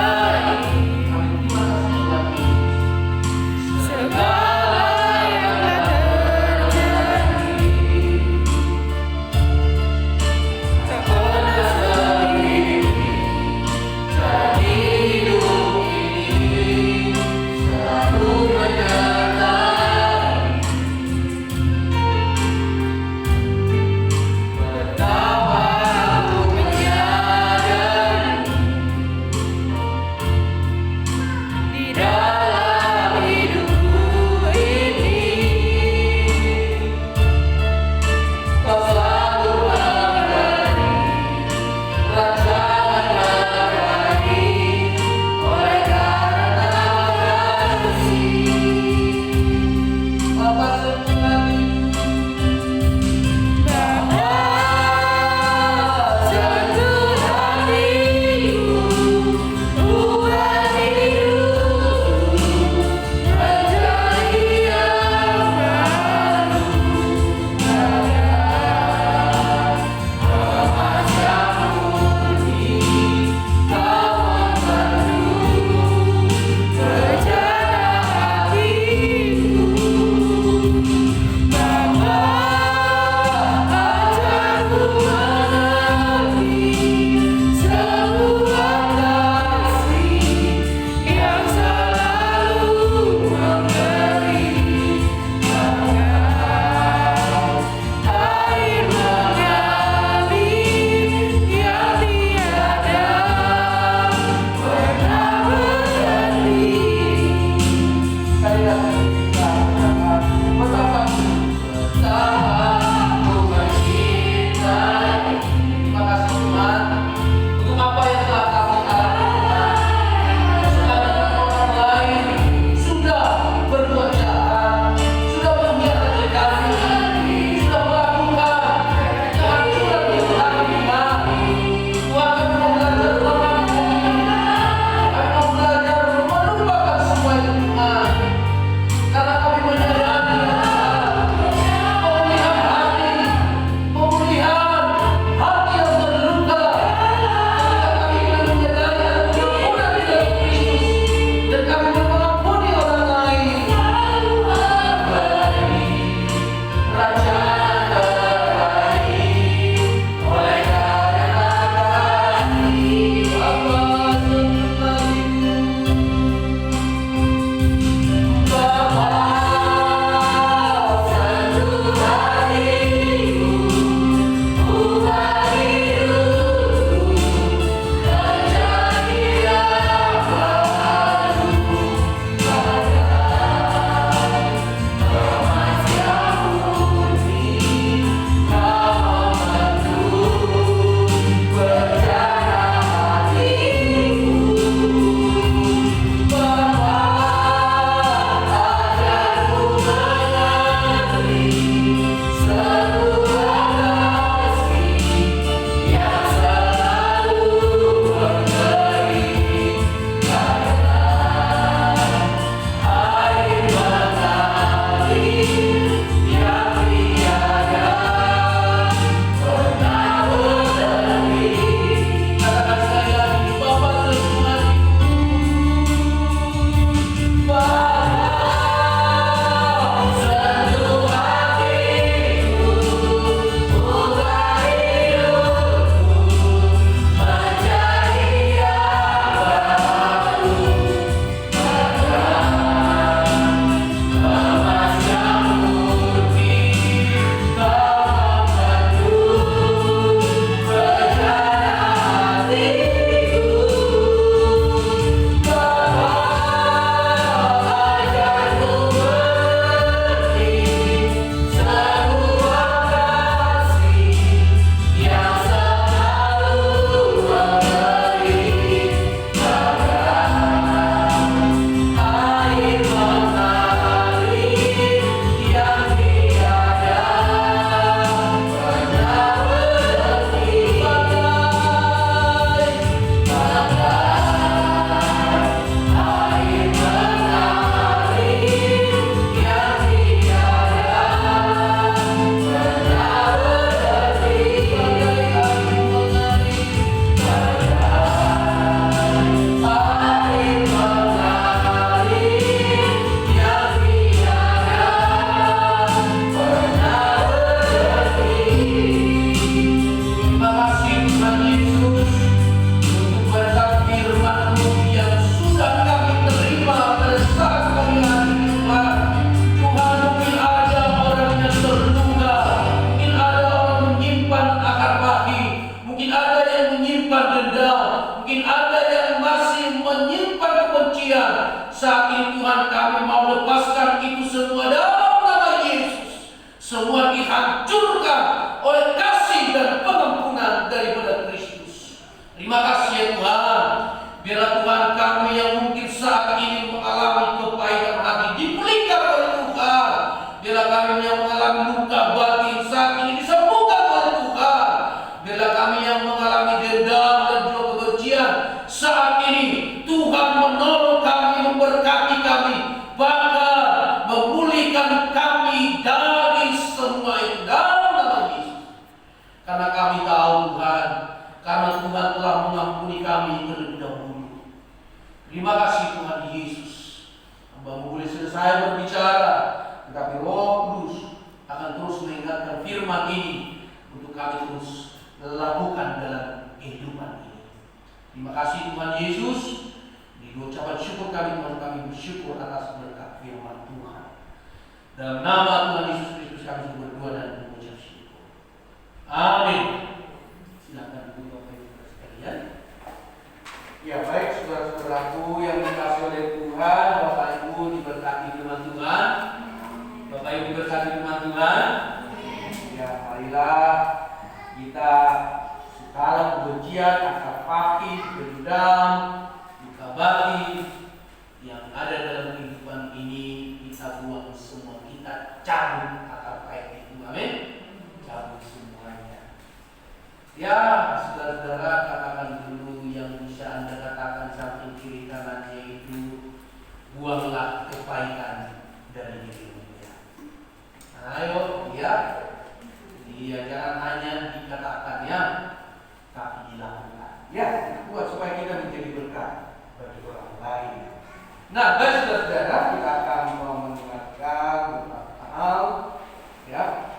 dihancurkan oleh kasih dan pengampunan daripada Kristus. Terima kasih ya Tuhan. Biarlah Tuhan kami yang mungkin saat ini mengalami kepahitan hati dipulihkan oleh Tuhan. Biarlah kami yang mengalami luka batin saat ini disembuhkan oleh Tuhan. Biarlah kami yang mengalami dendam dan juga kebencian saat ini Tuhan menolong kami, memberkati kami, bahkan memulihkan kami dari semua itu dalam nama Yesus. Karena kami tahu Tuhan, karena Tuhan telah mengampuni kami terlebih dahulu. Terima kasih Tuhan Yesus. Hamba-Mu boleh selesai berbicara, tetapi Roh Kudus akan terus mengingatkan firman ini untuk kami terus lakukan dalam kehidupan ini. Terima kasih Tuhan Yesus. Di ucapan syukur kami Tuhan, kami bersyukur atas berkat firman Tuhan. Dalam nama Tuhan Yesus Kristus kami berdoa dan mengucap syukur. Amin. Silakan Ibu Bapak Ibu sekalian. Ya baik, saudara-saudaraku yang dikasihi oleh Tuhan, Bapak Ibu diberkati firman Tuhan. Bapak Ibu diberkati firman Tuhan. Ya, marilah kita segala kebencian, akar pahit, dendam, luka batin yang ada dalam kehidupan ini kita buang semua, kita cabut akar pahit itu. Amin. Cabut semuanya. Ya, saudara-saudara, katakan dulu yang bisa Anda katakan samping kiri kanannya itu, buanglah kepahitan dari dirimu. Ayo, ya. Iya, jangan hanya dikatakan ya, tapi dilakukan. Ya, buat supaya kita menjadi berkat bagi orang lain. Nah, baik saudara-saudara, kita akan mendengarkan beberapa hal, ya,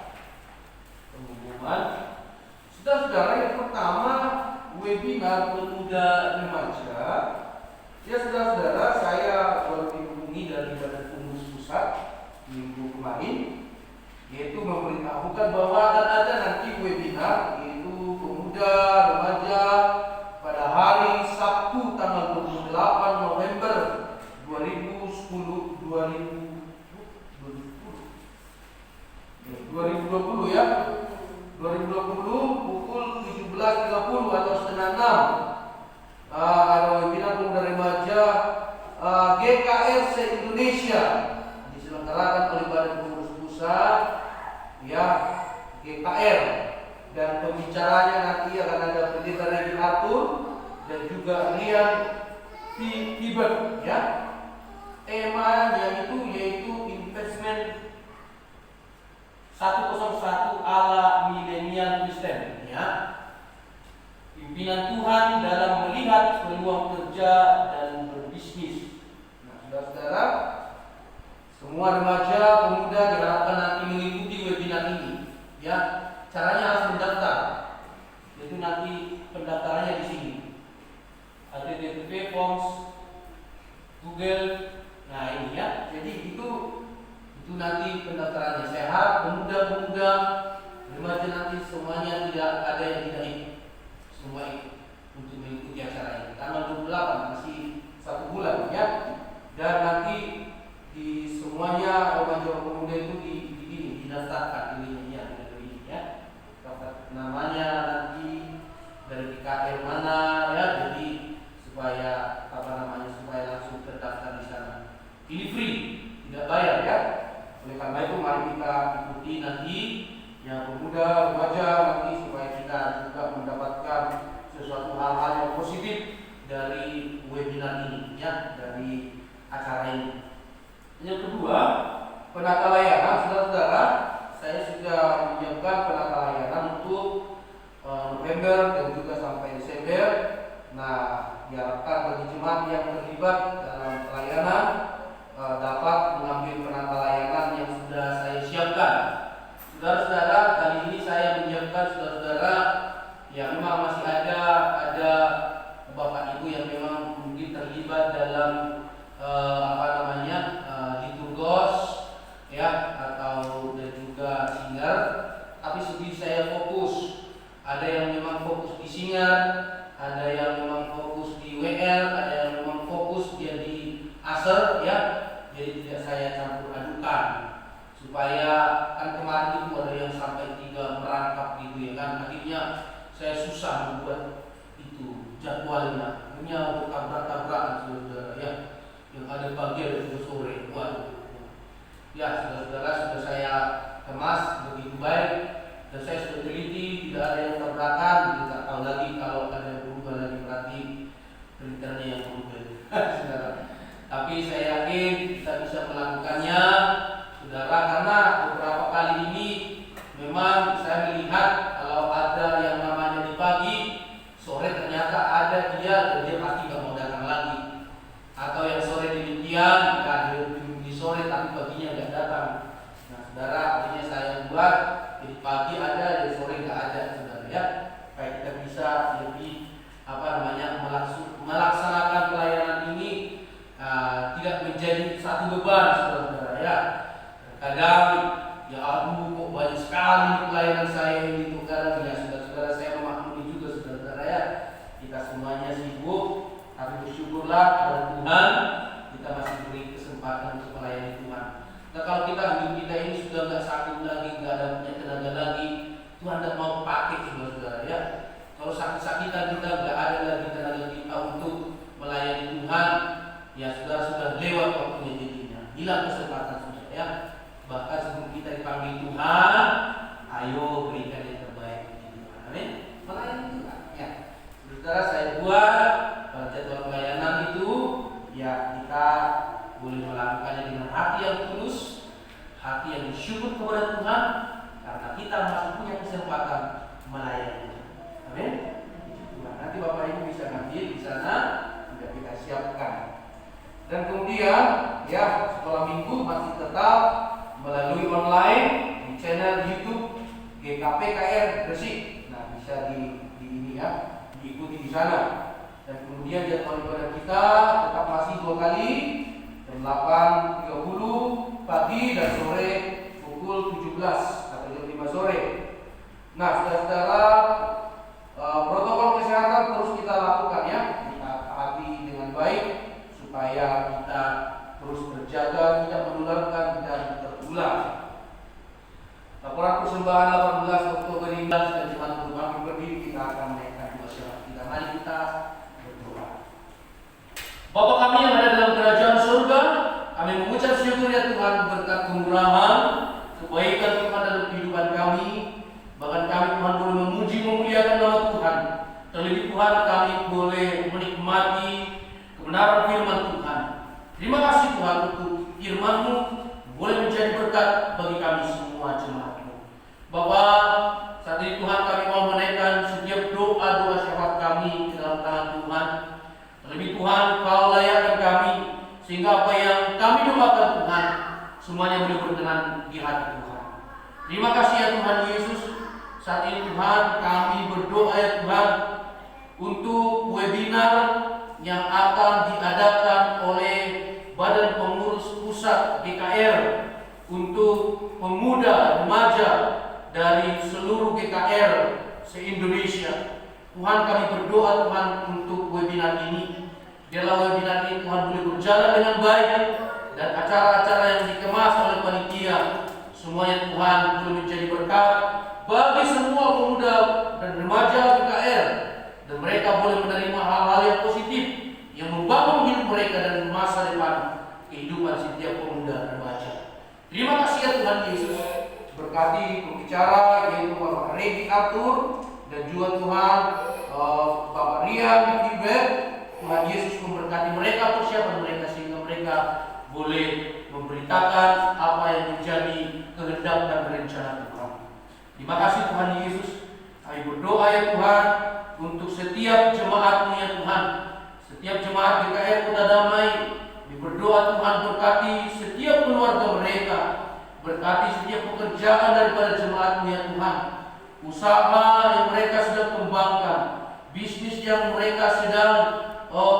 pengumuman. Saudara-saudara, yang pertama webinar pemuda remaja. Ya, saudara-saudara, saya baru dihubungi dari Badan Pengurus Pusat minggu kemarin, yaitu memberitahukan bahwa akan ada nanti webinar yaitu pemuda remaja pada hari Sabtu tanggal 28 November 2020 ya, 2020 pukul 17.30 atau setengah 6. Ada webinar pemuda remaja GKR se-Indonesia diselenggarakan oleh Badan Pengurus Pusat, ya, GKR, dan pembicaranya nanti akan ada Pendeta Regi Arthur dan juga Rian Tibet, ya. Temanya itu yaitu investment 101 ala milenial Kristen, ya. Pimpinan Tuhan dalam melihat peluang kerja dan berbisnis. Nah, saudara-saudara, semua remaja pemuda diharapkan nanti mengikuti webinar ini. Ya, caranya harus mendaftar. Itu nanti pendaftarannya di sini. http forms Google. Nah ini ya. Jadi itu nanti pendaftarannya. Saya harap pemuda-pemuda remaja nanti semuanya tidak ada yang tidak ikut. Semua ikut untuk mengikuti acara ini. Tanggal 28 masih 1 bulan ya. Dan nanti di semuanya remaja pemuda itu didaftarkan ini ya. Daftar namanya nanti dari KKR mana ya. Jadi supaya supaya langsung terdaftar di sana. Ini free, tidak bayar ya. Oleh karena itu mari kita ikuti nanti yang pemuda remaja nanti supaya kita juga mendapatkan sesuatu hal-hal yang positif dari webinar ini ya, dari acara ini. Yang kedua, penata layanan. Saudara-saudara, saya sudah menyiapkan penata layanan untuk November dan juga sampai Desember. Nah, diharapkan bagi jemaat yang terlibat dalam pelayanan dapat mengambil penata layanan yang sudah saya siapkan. Saudara-saudara, kali ini saya menyiapkan saudara-saudara yang memang masih ada bapak ibu yang memang mungkin terlibat dalam liturgos ya, atau dan juga singer. Tapi lebih saya fokus. Ada yang memang fokus di singer, ada yang memang fokus di WL, ada yang memang fokus dia di aser ya. Jadi tidak saya campur adukan supaya kan kemarin itu ada yang susah membuat itu jadwalnya. Hanya bertabrak-tabrakan saudara ya. Yang ada pagi ada juga sore. Waduh. Ya saudara-saudara, sudah saya kemas begitu baik dan saya sudah teliti, tidak ada yang tabrakan. Tidak tahu lagi kalau ada yang berubah lagi berarti printernya yang berubah. Saudara. Tapi saya yakin kita bisa melakukannya, saudara, karena beberapa kali ini memang saya melihat kalau ada yang namanya di pagi, sore ternyata ada dia dan dia pasti nggak mau datang lagi. Atau yang sore demikian, di sore tapi paginya nggak datang. Nah, saudara, artinya saya buat di pagi ada, di sore nggak ada, saudara ya. Supaya kita bisa lebih melaksanakan pelayanan ini tidak menjadi satu beban, saudara ya. Kadang ya aduh kok banyak sekali pelayanan saya ini tuh, kadang ya saudara-saudara saya memaklumi juga, saudara ya. Kita semuanya sibuk, tapi bersyukurlah kepada Tuhan kita masih diberi kesempatan untuk melayani Tuhan. Nah, kalau hidup kita ini sudah nggak sakit lagi, nggak ada punya tenaga lagi, Tuhan tidak mau pakai, saudara ya. Kalau sakit-sakitan kita nggak ada lagi tenaga kita untuk melayani Tuhan, ya saudara sudah lewat waktunya jadinya, hilang kesempatan, saudara ya. Bahkan sebelum kita dipanggil Tuhan, ayo berikan yang terbaik bagi Tuhan. Amin. Melayani Tuhan. Ya, saudara, saya buat pada jadwal pelayanan itu, ya kita boleh melakukannya dengan hati yang tulus, hati yang bersyukur kepada Tuhan, karena kita masih punya kesempatan melayani Tuhan. Amin. Nanti Bapak Ibu bisa ngambil di sana, sudah kita siapkan. Dan kemudian, ya sekolah minggu masih tetap melalui online di channel YouTube GKPKR Gresik. Nah, bisa di ini ya, diikuti di sana. Dan kemudian jadwal ibadah kita tetap masih 2 kali, jam 8.30 pagi dan sore pukul 17 atau jam 5 sore. Nah, saudara-saudara, protokol kesehatan terus kita lakukan ya, kita taati dengan baik supaya kita terus berjaga, tidak menularkan dan terulang. Laporan persembahan 18 Oktober ini dan Jemaat Berbagi berdiri, kita akan menaikkan dua syarat kita. Mari kita berdoa. Bapa kami yang ada dalam kerajaan surga, kami mengucap syukur ya Tuhan berkat kemurahan, kebaikan Tuhan dalam kehidupan kami. Bahkan kami Tuhan boleh memuji memuliakan nama Tuhan. Terlebih Tuhan kami boleh menikmati kebenaran firman Tuhan. Terima kasih Tuhan untuk firman-Mu boleh menjadi berkat bagi kami semua jemaat-Mu. Bapak, saat ini Tuhan kami mau menaikkan setiap doa-doa syafaat kami ke dalam tangan Tuhan. Terlebih Tuhan Kau layakkan kami sehingga apa yang kami doakan Tuhan semuanya boleh berkenan di hati Tuhan. Terima kasih ya Tuhan Yesus. Saat ini Tuhan kami berdoa ya Tuhan untuk webinar yang akan diadakan oleh Badan Pengurus Pusat GKR untuk pemuda remaja dari seluruh GKR se-Indonesia. Tuhan kami berdoa Tuhan untuk webinar ini. Biarlah webinar ini Tuhan boleh berjalan dengan baik dan acara-acara yang dikemas oleh panitia semuanya Tuhan boleh menjadi berkat bagi semua pemuda dan remaja GKR, dan mereka boleh menerima hal-hal yang positif yang membangun hidup mereka dan masa depan kehidupan setiap pemuda dan remaja. Terima kasih ya Tuhan Yesus. Berkati pembicara yaitu Bapak Regi Arthur dan juga Tuhan Bapak Rian Tibet. Tuhan Yesus memberkati mereka, persiapan mereka sehingga mereka boleh memberitakan apa yang menjadi kehendak dan rencana Tuhan. Terima kasih Tuhan Yesus. Kami berdoa ya Tuhan untuk setiap jemaat-Mu ya Tuhan. Setiap jemaat GKR Kota Damai, kami berdoa Tuhan berkati setiap keluarga mereka, berkati setiap pekerjaan daripada jemaat-Mu ya Tuhan. Usaha yang mereka sedang kembangkan, bisnis yang mereka sedang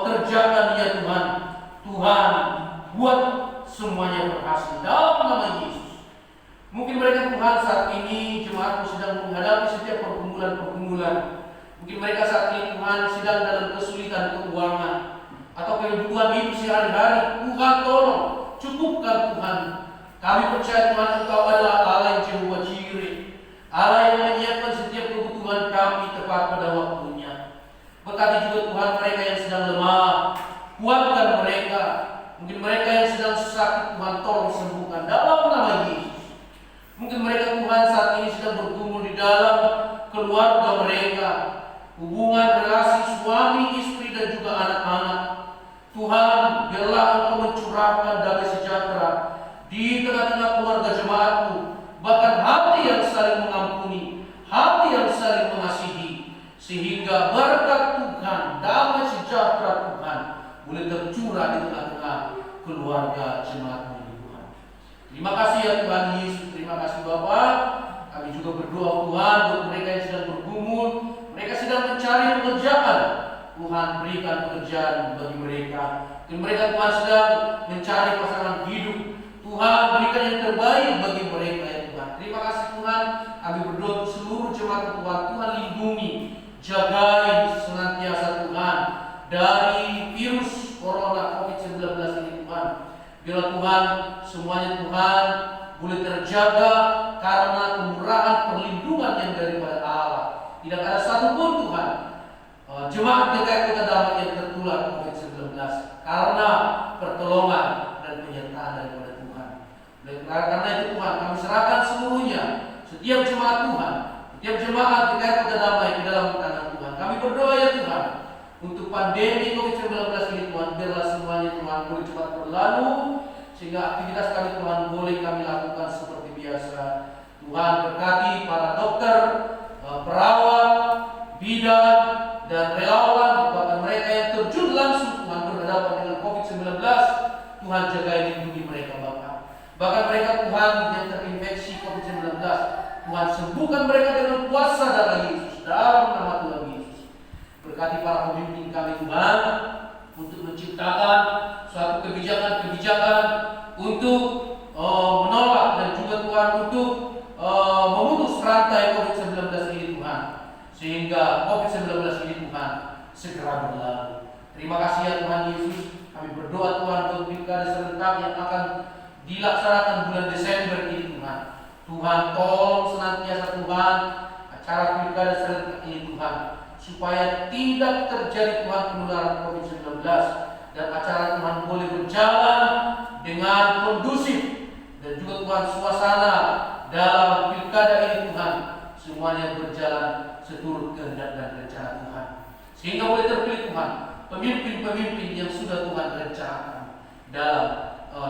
kerjakan ya Tuhan. Tuhan buat semuanya berhasil dalam nama Yesus. Mungkin mereka Tuhan saat ini jemaat-Mu sedang menghadapi setiap pergumulan-pergumulan. Mungkin mereka saat ini Tuhan sedang dalam kesulitan keuangan atau kehidupan hidup sehari-hari. Tuhan tolong cukupkan Tuhan. Kami percaya Tuhan Engkau adalah Allah yang Jehovah Jireh, Allah yang menyiapkan setiap kebutuhan kami tepat pada waktu. dalam keluarga mereka, hubungan relasi suami, istri, dan juga anak-anak. Tuhan, biarlah Engkau mencurahkan damai sejahtera di tengah-tengah keluarga jemaat-Mu, bahkan hati yang saling mengampuni, hati yang saling mengasihi, sehingga berkat Tuhan, damai sejahtera Tuhan boleh tercurah di tengah-tengah keluarga jemaat-Mu, Tuhan. Terima kasih ya Tuhan Yesus, terima kasih Bapa. Kami juga berdoa Tuhan buat mereka yang sedang bergumul, mereka sedang mencari pekerjaan. Tuhan berikan pekerjaan bagi mereka. Dan mereka Tuhan sedang mencari pasangan hidup. Tuhan berikan yang terbaik bagi mereka ya Tuhan. Terima kasih Tuhan. Kami berdoa untuk seluruh jemaat Tuhan. Tuhan lindungi, jagai senantiasa Tuhan dari virus corona COVID-19 ini Tuhan. Biarlah Tuhan semuanya Tuhan boleh terjaga karena kemurahan perlindungan yang daripada Allah. Tidak ada satupun Tuhan jemaat GKI Kota Damai yang tertular COVID-19 karena pertolongan dan penyertaan daripada Tuhan. Karena itu Tuhan, kami serahkan seluruhnya, setiap jemaat Tuhan, setiap jemaat GKI Kota Damai di dalam tangan Tuhan. Kami berdoa ya Tuhan, untuk pandemi COVID-19 ini Tuhan, biarlah semuanya Tuhan boleh cepat berlalu, sehingga aktivitas kami Tuhan boleh kami lakukan seperti biasa. Tuhan berkati para dokter, perawat, bidan, dan relawan, bahkan mereka yang terjun langsung Tuhan berhadapan dengan COVID-19. Tuhan jaga lindungi mereka Bapa. Bahkan mereka Tuhan yang terinfeksi COVID-19, Tuhan sembuhkan mereka dengan kuasa darah Yesus, dalam nama Tuhan Yesus. Berkati para pemimpin kami Tuhan untuk menciptakan suatu kebijakan-kebijakan untuk menolak dan juga Tuhan untuk memutus rantai COVID-19 ini Tuhan, sehingga COVID-19 ini Tuhan segera berlalu. Terima kasih ya Tuhan Yesus. Kami berdoa Tuhan untuk pilkada serentak yang akan dilaksanakan bulan Desember ini Tuhan. Tuhan tolong senantiasa Tuhan acara pilkada serentak ini Tuhan, supaya tidak terjadi Tuhan penularan COVID-19 dan acara Tuhan boleh berjalan dengan kondusif, dan juga Tuhan suasana dalam pilkada ini Tuhan semuanya berjalan seturut kehendak dan rencana Tuhan, sehingga boleh terpilih Tuhan pemimpin-pemimpin yang sudah Tuhan rencanakan dalam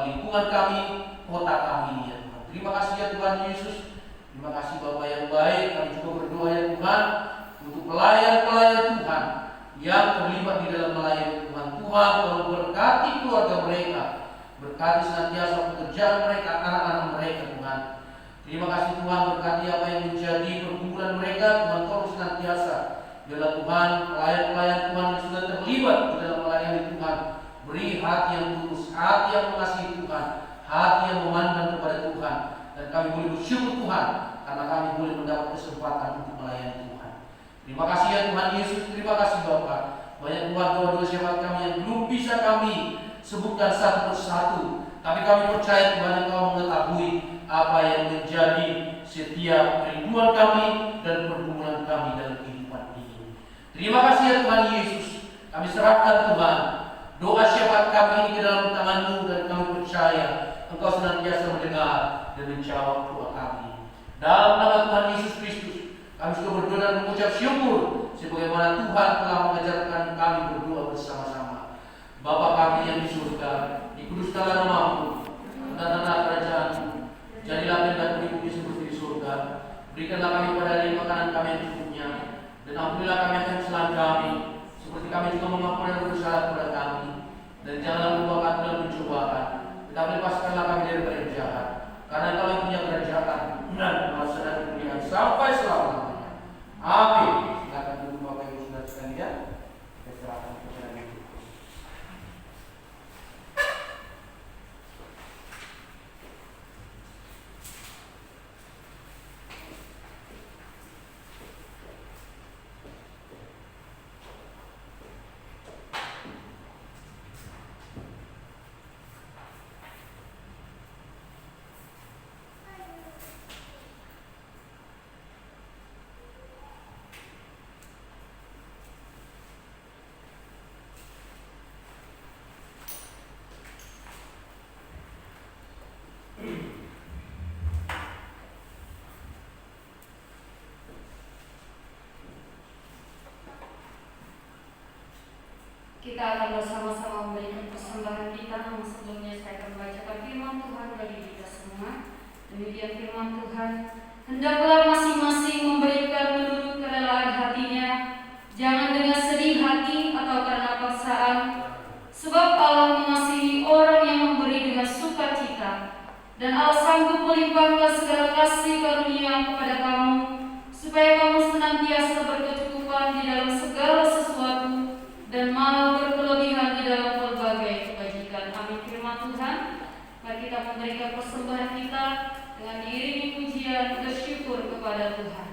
lingkungan kami, kota kami ya Tuhan. Terima kasih ya Tuhan Yesus. Terima kasih Bapa yang baik. Kami juga berdoa ya Tuhan untuk pelayan-pelayan Tuhan yang terlibat di dalam melayani Tuhan. Tuhan tolong berkati keluarga mereka, berkati senantiasa pekerjaan mereka, anak-anak mereka Tuhan. Terima kasih Tuhan, berkati apa yang menjadi perkumpulan mereka. Tuhan tolong senantiasa, biarlah Tuhan pelayan-pelayan Tuhan yang sudah terlibat di dalam melayani Tuhan, beri hati yang tulus, hati yang mengasihi Tuhan, hati yang memandang kepada Tuhan. Dan kami boleh bersyukur Tuhan karena kami boleh mendapat kesempatan untuk melayani Tuhan. Terima kasih ya Tuhan Yesus. Terima kasih Bapa. Banyak Tuhan doa-doa syafaat kami yang belum bisa kami sebutkan satu persatu, tapi kami percaya Tuhan Engkau mengetahui apa yang menjadi setiap kerinduan kami dan pergumulan kami dalam kehidupan ini. Terima kasih ya Tuhan Yesus. Kami serahkan Tuhan doa syafaat kami ini ke dalam tangan-Mu, dan kami percaya Engkau senantiasa mendengar dan menjawab doa kami. Dalam nama Tuhan Yesus Kristus, kami juga berdoa dan mengucap syukur sebagaimana Tuhan telah mengajarkan kami berdoa bersama-sama. Bapa kami yang di surga, dikuduskanlah nama-Mu, datanglah kerajaan-Mu, jadilah kehendak-Mu di bumi seperti di surga. Berikanlah kami pada hari makanan kami yang cukupnya, dan ampunilah kami akan kesalahan kami, seperti kami juga mengampuni yang bersalah kepada kami. Dan janganlah membawa kami dalam pencobaan, tetapi lepaskanlah kami daripada yang jahat. Karena Engkau yang punya kerajaan dan kuasa dan kemuliaan sampai selama-lamanya. Amin. Silakan duduk Bapak Ibu Saudara sekalian. Kita serahkan kepada Ibu. kita akan bersama-sama memberikan persembahan kita. Namun sebelumnya saya akan membacakan firman Tuhan bagi kita semua. Demikian firman Tuhan. Hendaklah masing-masing memberikan menurut kerelaan hatinya, jangan dengan sedih hati atau karena paksaan, sebab Allah mengasihi orang yang memberi dengan sukacita. Dan Allah sanggup melimpahkan segala kasih karunia kepada kamu, supaya kamu senantiasa berkecukupan di dalam segala sesuatu dan malah berkelebihan di dalam berbagai kebajikan. Amin. Firman Tuhan. Mari kita memberikan persembahan kita dengan diiringi pujian bersyukur kepada Tuhan.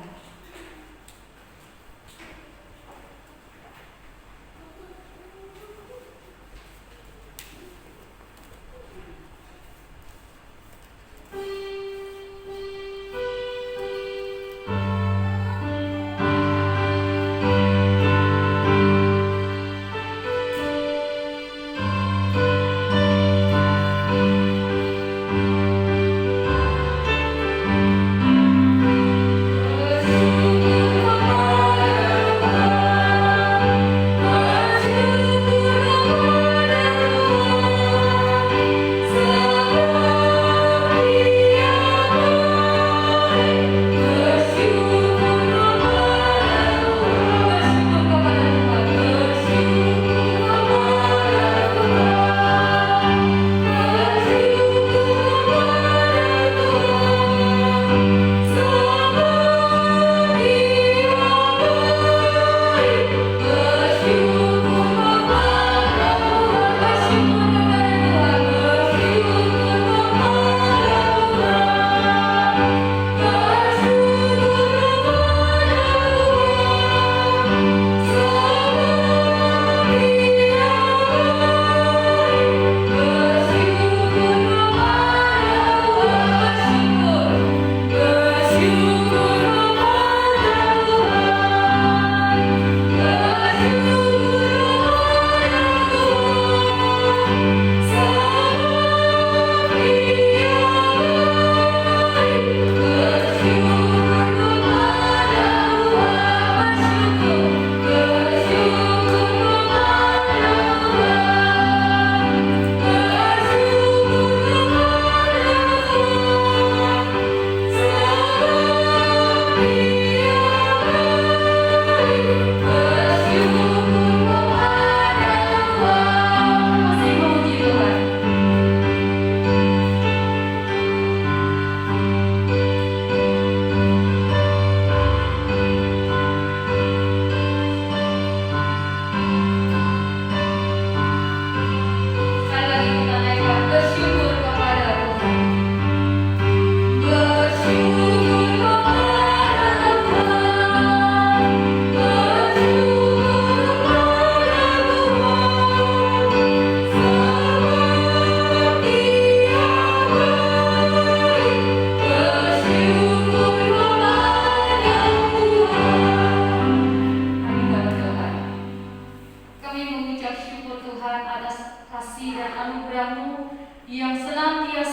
Elsa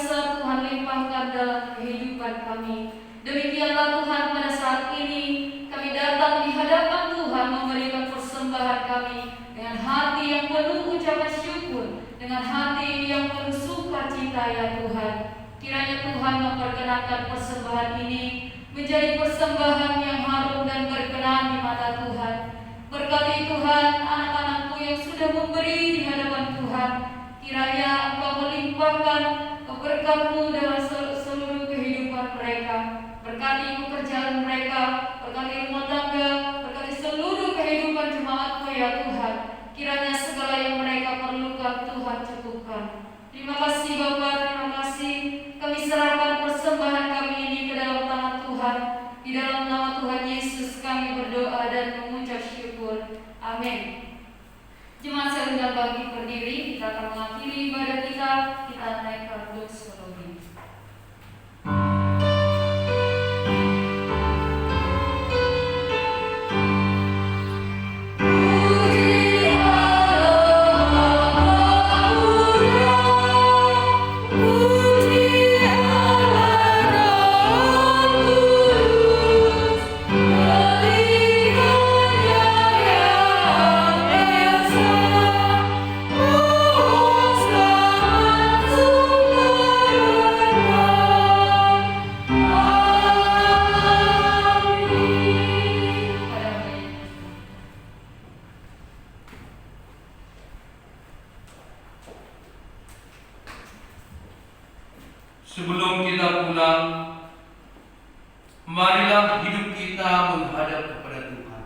hidup kita menghadap kepada Tuhan.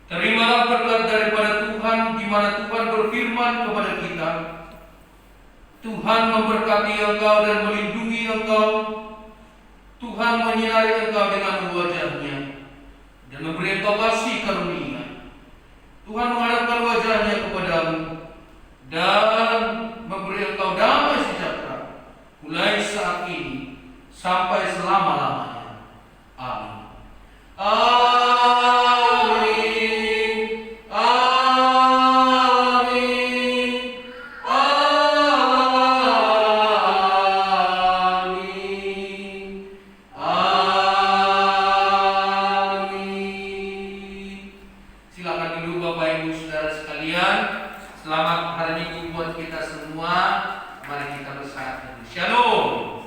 Terimalah berkat daripada Tuhan di mana Tuhan berfirman kepada kita, Tuhan memberkati engkau dan melindungi engkau. Tuhan menyinari engkau dengan wajah-Nya dan memberi engkau kasih karunia. Tuhan menghadapkan wajah-Nya kepadamu dan memberi engkau damai sejahtera mulai saat ini sampai selama-lamanya. Amin. Amin. Amin. Amin. Amin. Silakan duduk Bapak Ibu Saudara sekalian. Selamat hari Minggu buat kita semua. Mari kita bersatu. Shalom.